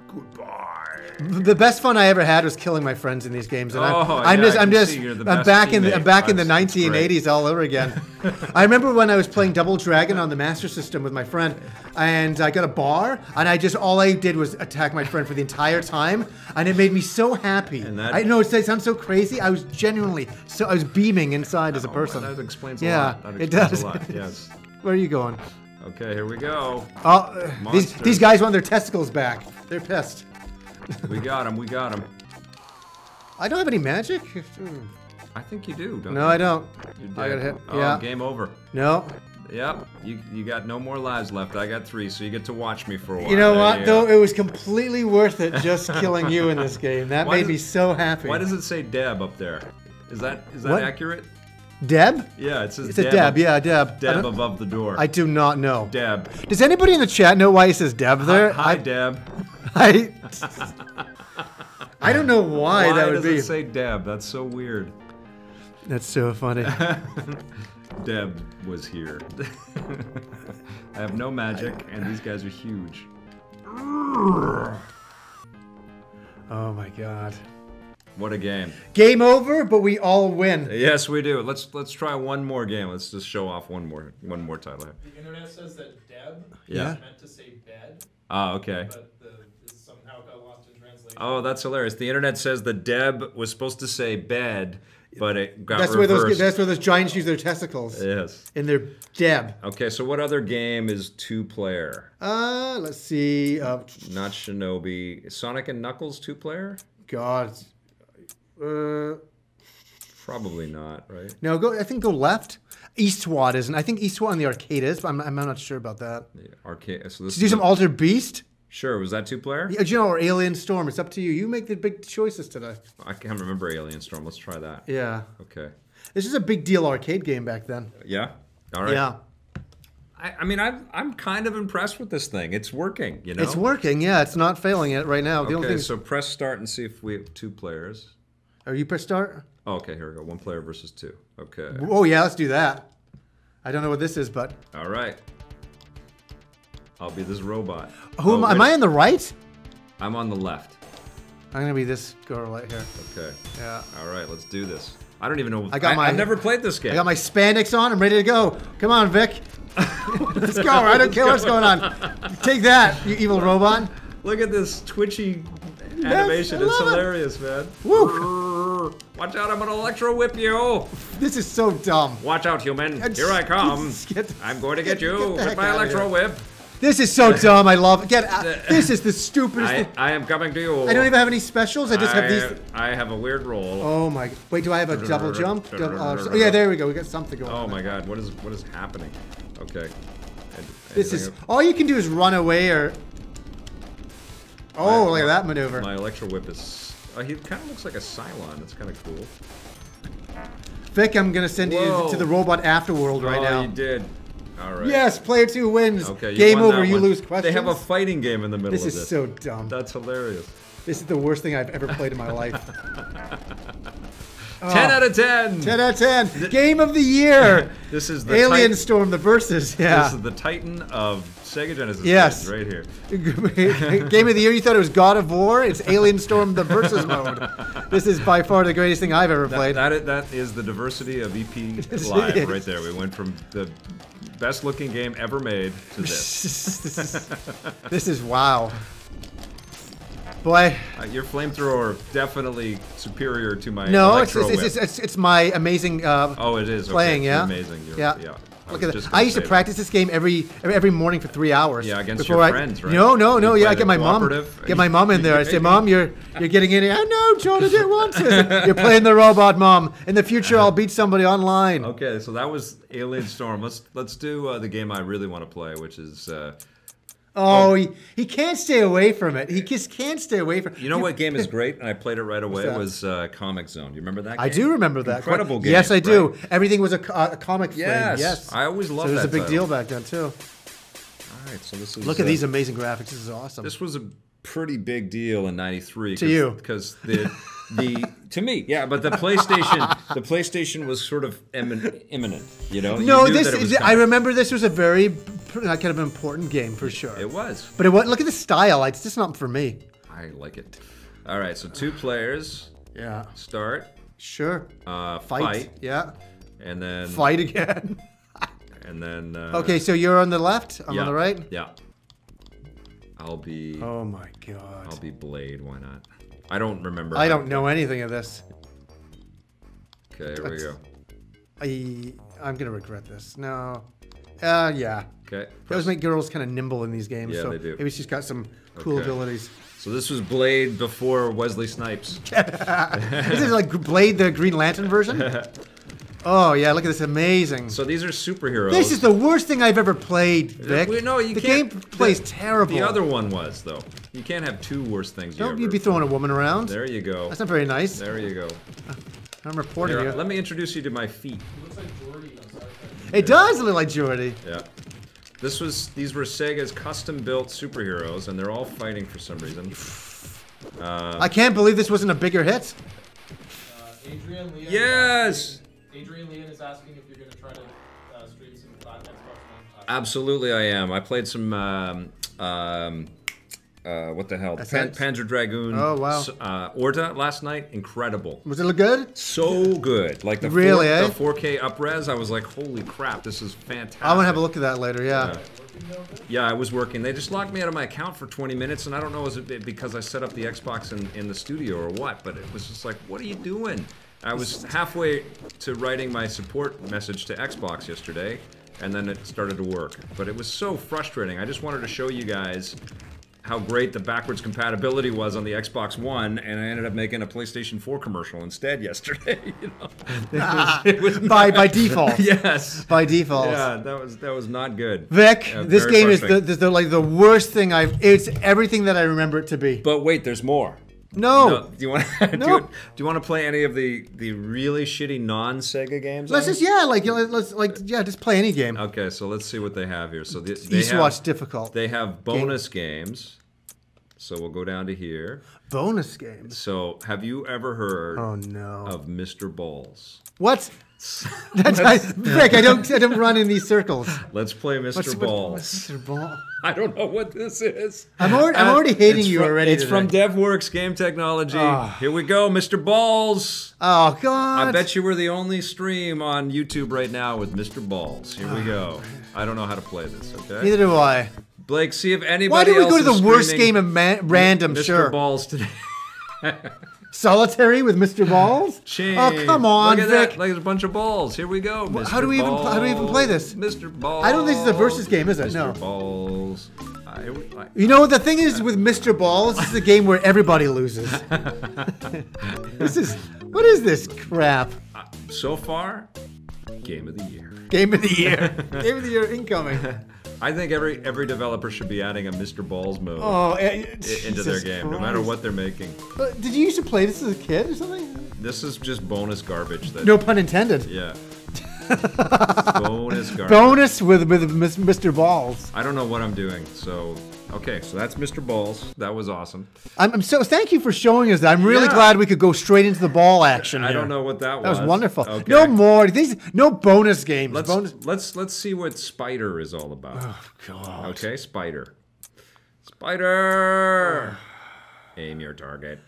Goodbye. The best fun I ever had was killing my friends in these games, and Oh, I'm yeah, I can just see you're the I'm best back in teammate. the That's 1980s all over again. I remember when I was playing Double Dragon on the Master System with my friend, and I got a bar, and all I did was attack my friend for the entire time, and it made me so happy. And that- I know it sounds so crazy. I was genuinely I was beaming inside as a person. That explains a Yeah, lot. That it explains does. a lot. Yes. Where are you going? Okay, here we go. Oh, these Monsters. guys want their testicles back. They're pissed. We got him. We got him. I don't have any magic. I think you do. Don't No, you? I don't. You I did. got hit. Oh, Yeah. game over. No. Yep. You got no more lives left. I got 3, so you get to watch me for a while. You know There what, you though? go. It was completely worth it just killing you in this game. That Why made does- me so happy. Why does it say Deb up there? Is that What? accurate? Deb? Yeah, it says It's Deb. a Deb, yeah, Deb. I Deb don't- above the door. I do not know. Deb. Does anybody in the chat know why it says Deb there? Hi, Deb. I don't know why, that would does be. it say Deb? That's so weird. That's so funny. Deb was here. I have no magic, and these guys are huge. Oh my god. What a game. Game over, but we all win. Yes, we do. Let's try one more game. Let's just show off one more title here. The internet says that Deb Yeah. is meant to say bed, Oh, okay. but it somehow got lost in translation. Oh, that's hilarious. The internet says the Deb was supposed to say bed, but it got That's where reversed. those giants use their testicles. Yes. In their Deb. Okay, so what other game is 2-player? Let's see. Not Shinobi. Sonic and Knuckles 2-player? God. Probably not, right? No, I think go left. Eastward isn't. I think Eastward on the arcade is, but I'm not sure about that. The arcade. So this To do some Altered Beast? Sure, was that 2-player? Yeah, you know, or Alien Storm. It's up to you. You make the big choices today. I can't remember Alien Storm. Let's try that. Yeah. Okay. This is a big deal arcade game back then. Yeah? All right. Yeah. I mean, I'm kind of impressed with this thing. It's working, you know? It's working. Yeah, it's not failing it right now. The only Okay, thing so press start and see if we have 2 players. Are you press start? Oh, okay, here we go. 1 player versus 2. Okay. Oh, yeah, let's do that. I don't know what this is, but... All right. I'll be this robot. Am I on the right? I'm on the left. I'm going to be this girl right here. Okay. Yeah. All right, let's do this. I don't even know. I've never played this game. I got my spandex on. I'm ready to go. Come on, Vic. Let's go. I don't care what's going on. Take that, you evil robot. Look at this twitchy animation. I It's love it. hilarious, man. Woo. Watch out, I'm gonna electro whip you. This is so dumb. Watch out, human. Here I come. I'm going to get you get the with heck my outta electro here. whip. This is so dumb. I love it. This is the stupidest thing. I am coming to you. I don't even have any specials. I just have these. I have a weird roll. Oh my. Wait, do I have a double jump? Oh, yeah, there we go. We got something going on. Oh my god, what is happening? Okay. This is all you can do is run away or. Oh, look at that maneuver. My electro whip is. He kind of looks like a Cylon. That's kind of cool. Vic, I'm gonna send you Whoa. to the robot afterworld right now. Oh, you did. All right. Yes, player 2 wins. Okay. Game won over. that You one. lose questions. They have a fighting game in the middle This of is this. so dumb. That's hilarious. This is the worst thing I've ever played in my life. 10 out of 10. 10 out of 10. Game of the year. This is the Alien Storm, the Versus. Yeah. This is the Titan of Sega Genesis. Yes. Right here. Game of the year. You thought it was God of War? It's Alien Storm, the Versus mode. This is by far the greatest thing I've ever played. That is the diversity of EP Live right there. We went from the best looking game ever made to this. This is wow. Boy, your flamethrower definitely superior to my it's my amazing oh, it is playing. Okay. Yeah, amazing. Yeah. Look at that. I used to practice this game every morning for 3 hours. Yeah, against your friends, right? No. Yeah, I get my mom in there. I say, Mom, you're getting in here. I know, John, I didn't want to. You're playing the robot, Mom. In the future, I'll beat somebody online. Okay, so that was Alien Storm. Let's do the game I really want to play, which is. He can't stay away from it. He just can't stay away from it. You know what game is great, and I played it right away, was Comic Zone. You remember that game? I do remember that. Incredible game. Yes, I do. Right? Everything was a comic frame. Yes. I always loved that. So it was a big deal back then, too. All right, so this is... Look at these amazing graphics. This is awesome. This was a pretty big deal in '93. To you. Because to me, yeah, but the PlayStation was sort of imminent, you know? No, I remember this was a very kind of important game for sure. It was. But look at the style. It's just not for me. I like it. All right, so 2 players. Yeah. Start. Sure. Fight. Yeah. And then... Fight again. And then... okay, so you're on the left? I'm on the right? Yeah. I'll be... Oh my god. I'll be Blade, why not? I don't remember. I don't know anything of this. Okay, here we go. I'm going to regret this. No. Yeah. Okay. They always make girls kind of nimble in these games. Yeah, so they do. Maybe she's got some cool abilities. So this was Blade before Wesley Snipes. This is like Blade, the Green Lantern version? Oh, yeah, look at this. Amazing. So these are superheroes. This is the worst thing I've ever played, Vic. No, you can't. The gameplay is terrible. The other one was, though. You can't have 2 worst things Don't you be throwing a woman around. There you go. That's not very nice. There you go. I'm reporting you. Let me introduce you to my feet. It looks like Jordy on Star Trek. It does look like Jordy. Yeah. These were Sega's custom-built superheroes, and they're all fighting for some reason. I can't believe this wasn't a bigger hit. Adrian Leon. Yes! Adrian Leon is asking if you're going to try to stream some Xbox One. Absolutely, I am. I played some, what the hell? Panzer Dragoon. Oh, wow. Orta last night. Incredible. Was it look good? So good. Like the 4K up-res, I was like, holy crap, this is fantastic. I want to have a look at that later, yeah. Yeah, I was working. They just locked me out of my account for 20 minutes, and I don't know, was it because I set up the Xbox in the studio or what, but it was just like, what are you doing? I was halfway to writing my support message to Xbox yesterday, and then it started to work. But it was so frustrating. I just wanted to show you guys how great the backwards compatibility was on the Xbox One, and I ended up making a PlayStation 4 commercial instead yesterday. You know, it was by default. Yes, by default. Yeah, that was not good. Vic, this game is like the worst thing It's everything that I remember it to be. But wait, there's more. No. Do you want? Do you want to play any of the really shitty non-Sega games? Let's just just play any game. Okay, so let's see what they have here. So they Eastwatch difficult. They have bonus games. So we'll go down to here. Bonus games. So have you ever heard? Oh no. Of Mr. Balls? What? Vic, I don't run in these circles. Let's play Mr. Balls. What's Mr. Ball? I don't know what this is. I'm already hating you already. It's from DevWorks Game Technology. Here we go, Mr. Balls. Oh God! I bet you we're the only stream on YouTube right now with Mr. Balls. Here we go. I don't know how to play this. Okay. Neither do I. Blake, see if anybody Why do we else go to is the worst streaming game of random? Mr. Sure. Balls today. Solitary with Mr. Balls? Change. Oh come on, Look at Vic! That. Like there's a bunch of balls. Here we go. Mr. How do we even play this? Mr. Balls. I don't think this is a versus game, is it? Mr. No. Balls. You know the thing is with Mr. Balls, this is a game where everybody loses. What is this crap? So far, Game of the Year. Game of the Year. Game of the Year incoming. I think every developer should be adding a Mr. Balls mode into their game, no matter what they're making. Did you used to play this as a kid or something? This is just bonus garbage. No pun intended. Yeah. Bonus garbage. Bonus with Mr. Balls. I don't know what I'm doing, so Okay, so that's Mr. Balls. That was awesome. I'm so thank you for showing us that. I'm really glad we could go straight into the ball action. I here. don't know what that was. That was wonderful. Okay. No more. No bonus games. Let's see what Spider is all about. Oh God. Okay, Spider. Spider. Aim your target.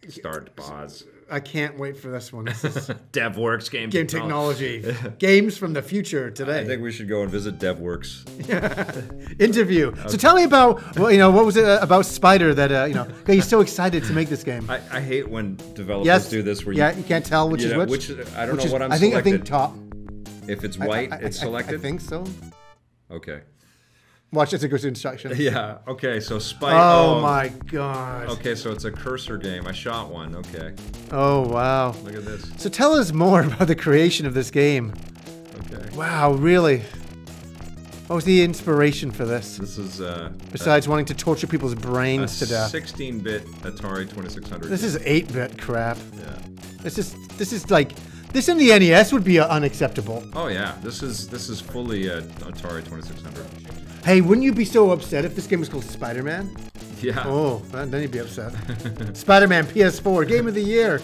Start. Pause. I can't wait for this one. This is DevWorks game technology. Games from the future today. I think we should go and visit DevWorks. Interview. Okay. So tell me about what was it about Spider that got you so excited to make this game? I hate when developers do this. Where you can't tell which is which. I don't know what I'm selected. I think top. If it's white, it's selected. I think so. Okay. Watch as it goes to instructions. Yeah. Okay. So Spider. Oh my God. Okay. So it's a cursor game. I shot one. Okay. Oh wow. Look at this. So tell us more about the creation of this game. Okay. Wow. Really. What was the inspiration for this? This is besides wanting to torture people's brains to death. 16-bit Atari 2600. This is 8-bit crap. Yeah. This is like. This in the NES would be unacceptable. Oh yeah, this is fully Atari 2600. Hey, wouldn't you be so upset if this game was called Spider-Man? Yeah. Oh, then you'd be upset. Spider-Man PS4 Game of the Year.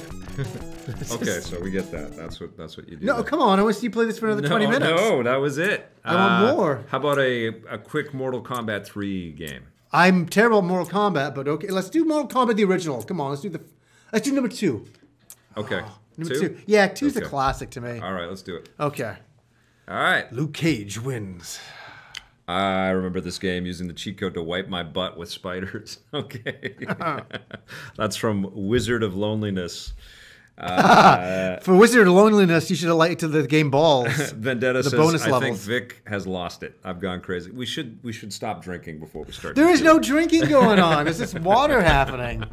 Okay, so we get that. That's what you do. No, come on. I want to see you play this for another 20 minutes. No, that was it. I want more. How about a quick Mortal Kombat 3 game? I'm terrible at Mortal Kombat, but okay, let's do Mortal Kombat the original. Come on, let's do number 2. Okay. Number 2. Yeah, 2's a classic to me. All right, let's do it. Okay. All right. Luke Cage wins. I remember this game using the cheat code to wipe my butt with spiders. Okay. That's from Wizard of Loneliness. For Wizard of Loneliness, you should have liked to the game Balls. Vendetta says, bonus I levels. think Vic has lost it. I've gone crazy. We should stop drinking before we start. There is no drinking going on. There's just water happening.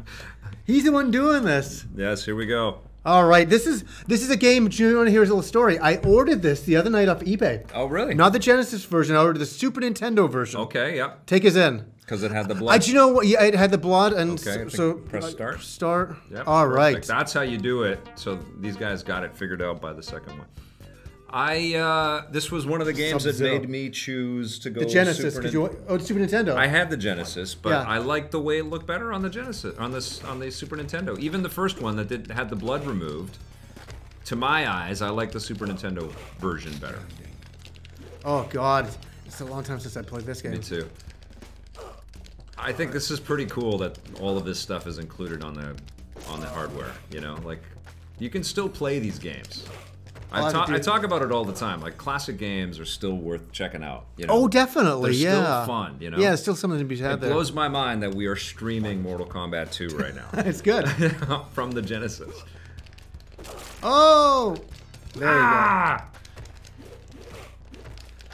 He's the one doing this. Yes, here we go. All right, this is a game. Do you want to hear a little story? I ordered this the other night off eBay. Oh, really? Not the Genesis version. I ordered the Super Nintendo version. Okay, yeah. Take us in. Because it had the blood. Do you know what? Yeah, it had the blood, and okay, so press start. Start. Yep, all perfect. right. That's how you do it. So these guys got it figured out by the second one. This was one of the games that made me choose to go the Genesis. The Super Nintendo. I had the Genesis, but yeah. I liked the way it looked better on the Genesis, on the Super Nintendo. Even the first one that had the blood removed. To my eyes, I like the Super Nintendo version better. Oh God, it's a long time since I played this game. Me too. I think this is pretty cool that all of this stuff is included on the hardware. You know, like you can still play these games. I talk about it all the time. Like classic games are still worth checking out. You know? Oh, definitely. They're yeah. still fun. You know. Yeah, it's still something to be had there. It blows my mind that we are streaming Mortal Kombat 2 right now. It's good. From the Genesis. Oh! There you go.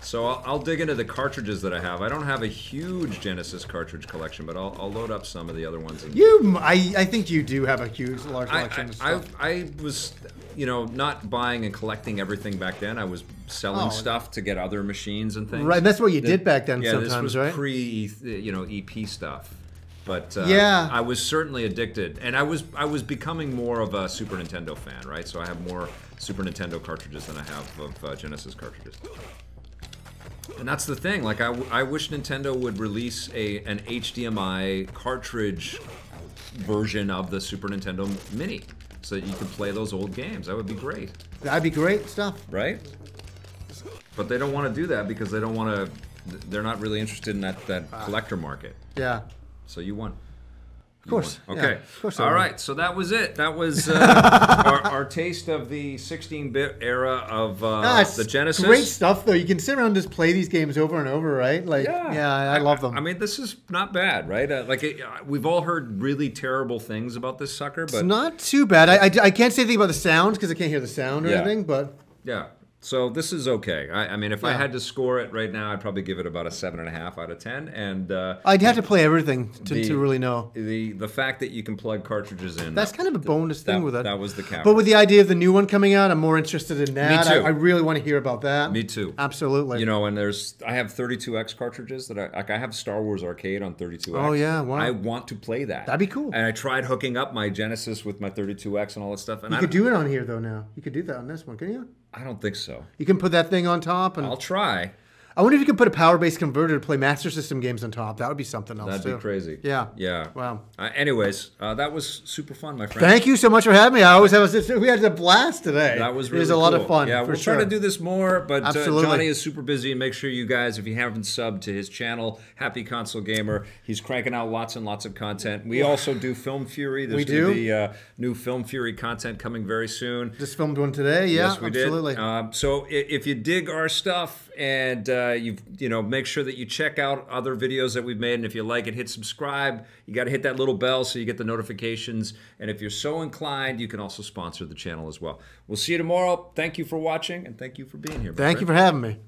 So I'll dig into the cartridges that I have. I don't have a huge Genesis cartridge collection, but I'll load up some of the other ones. I think you do have a large collection of stuff. I was, not buying and collecting everything back then. I was selling stuff to get other machines and things. Right, and that's what you did back then. Yeah, sometimes, this was right? pre, EP stuff. But yeah. I was certainly addicted, and I was becoming more of a Super Nintendo fan, right? So I have more Super Nintendo cartridges than I have of Genesis cartridges. And that's the thing. Like I wish Nintendo would release an HDMI cartridge version of the Super Nintendo Mini, so that you could play those old games. That would be great. That'd be great stuff, right? But they don't want to do that because they don't want to. They're not really interested in that collector market. Yeah. So you won. Of course. Okay. Yeah, of course. All right. So that was it. That was our taste of the 16-bit era of the Genesis. Great stuff, though. You can sit around and just play these games over and over, right? Like, yeah, I love them. I mean, this is not bad, right? We've all heard really terrible things about this sucker, but it's not too bad. I can't say anything about the sound because I can't hear the sound or anything, but yeah. So this is okay. I mean, if I had to score it right now, I'd probably give it about a 7.5 out of 10. And I'd have to play everything to really know. The fact that you can plug cartridges in. That's kind of a bonus thing with it. That was the cap. But with the idea of the new one coming out, I'm more interested in that. Me too. I really want to hear about that. Me too. Absolutely. And I have 32X cartridges that I have Star Wars Arcade on 32X. Oh yeah, wow. I want to play that. That'd be cool. And I tried hooking up my Genesis with my 32X and all that stuff. And you could do it on here though now. You could do that on this one, can you? I don't think so. You can put that thing on top and I'll try. I wonder if you could put a power-based converter to play Master System games on top. That would be something else, That'd be crazy. Yeah. Yeah. Wow. Anyways, that was super fun, my friend. Thank you so much for having me. We had a blast today. That was really It was a lot of fun. Yeah, we'll try to do this more, but Johnny is super busy. And make sure you guys, if you haven't subbed to his channel, Happy Console Gamer, he's cranking out lots and lots of content. We also do Film Fury. There's going to be new Film Fury content coming very soon. Just filmed one today. Yeah, yes, we absolutely. Did. So if you dig our stuff and make sure that you check out other videos that we've made, and if you like it, hit subscribe. You got to hit that little bell so you get the notifications. And if you're so inclined, you can also sponsor the channel as well. We'll see you tomorrow. Thank you for watching, and thank you for being here. Thank you for having me.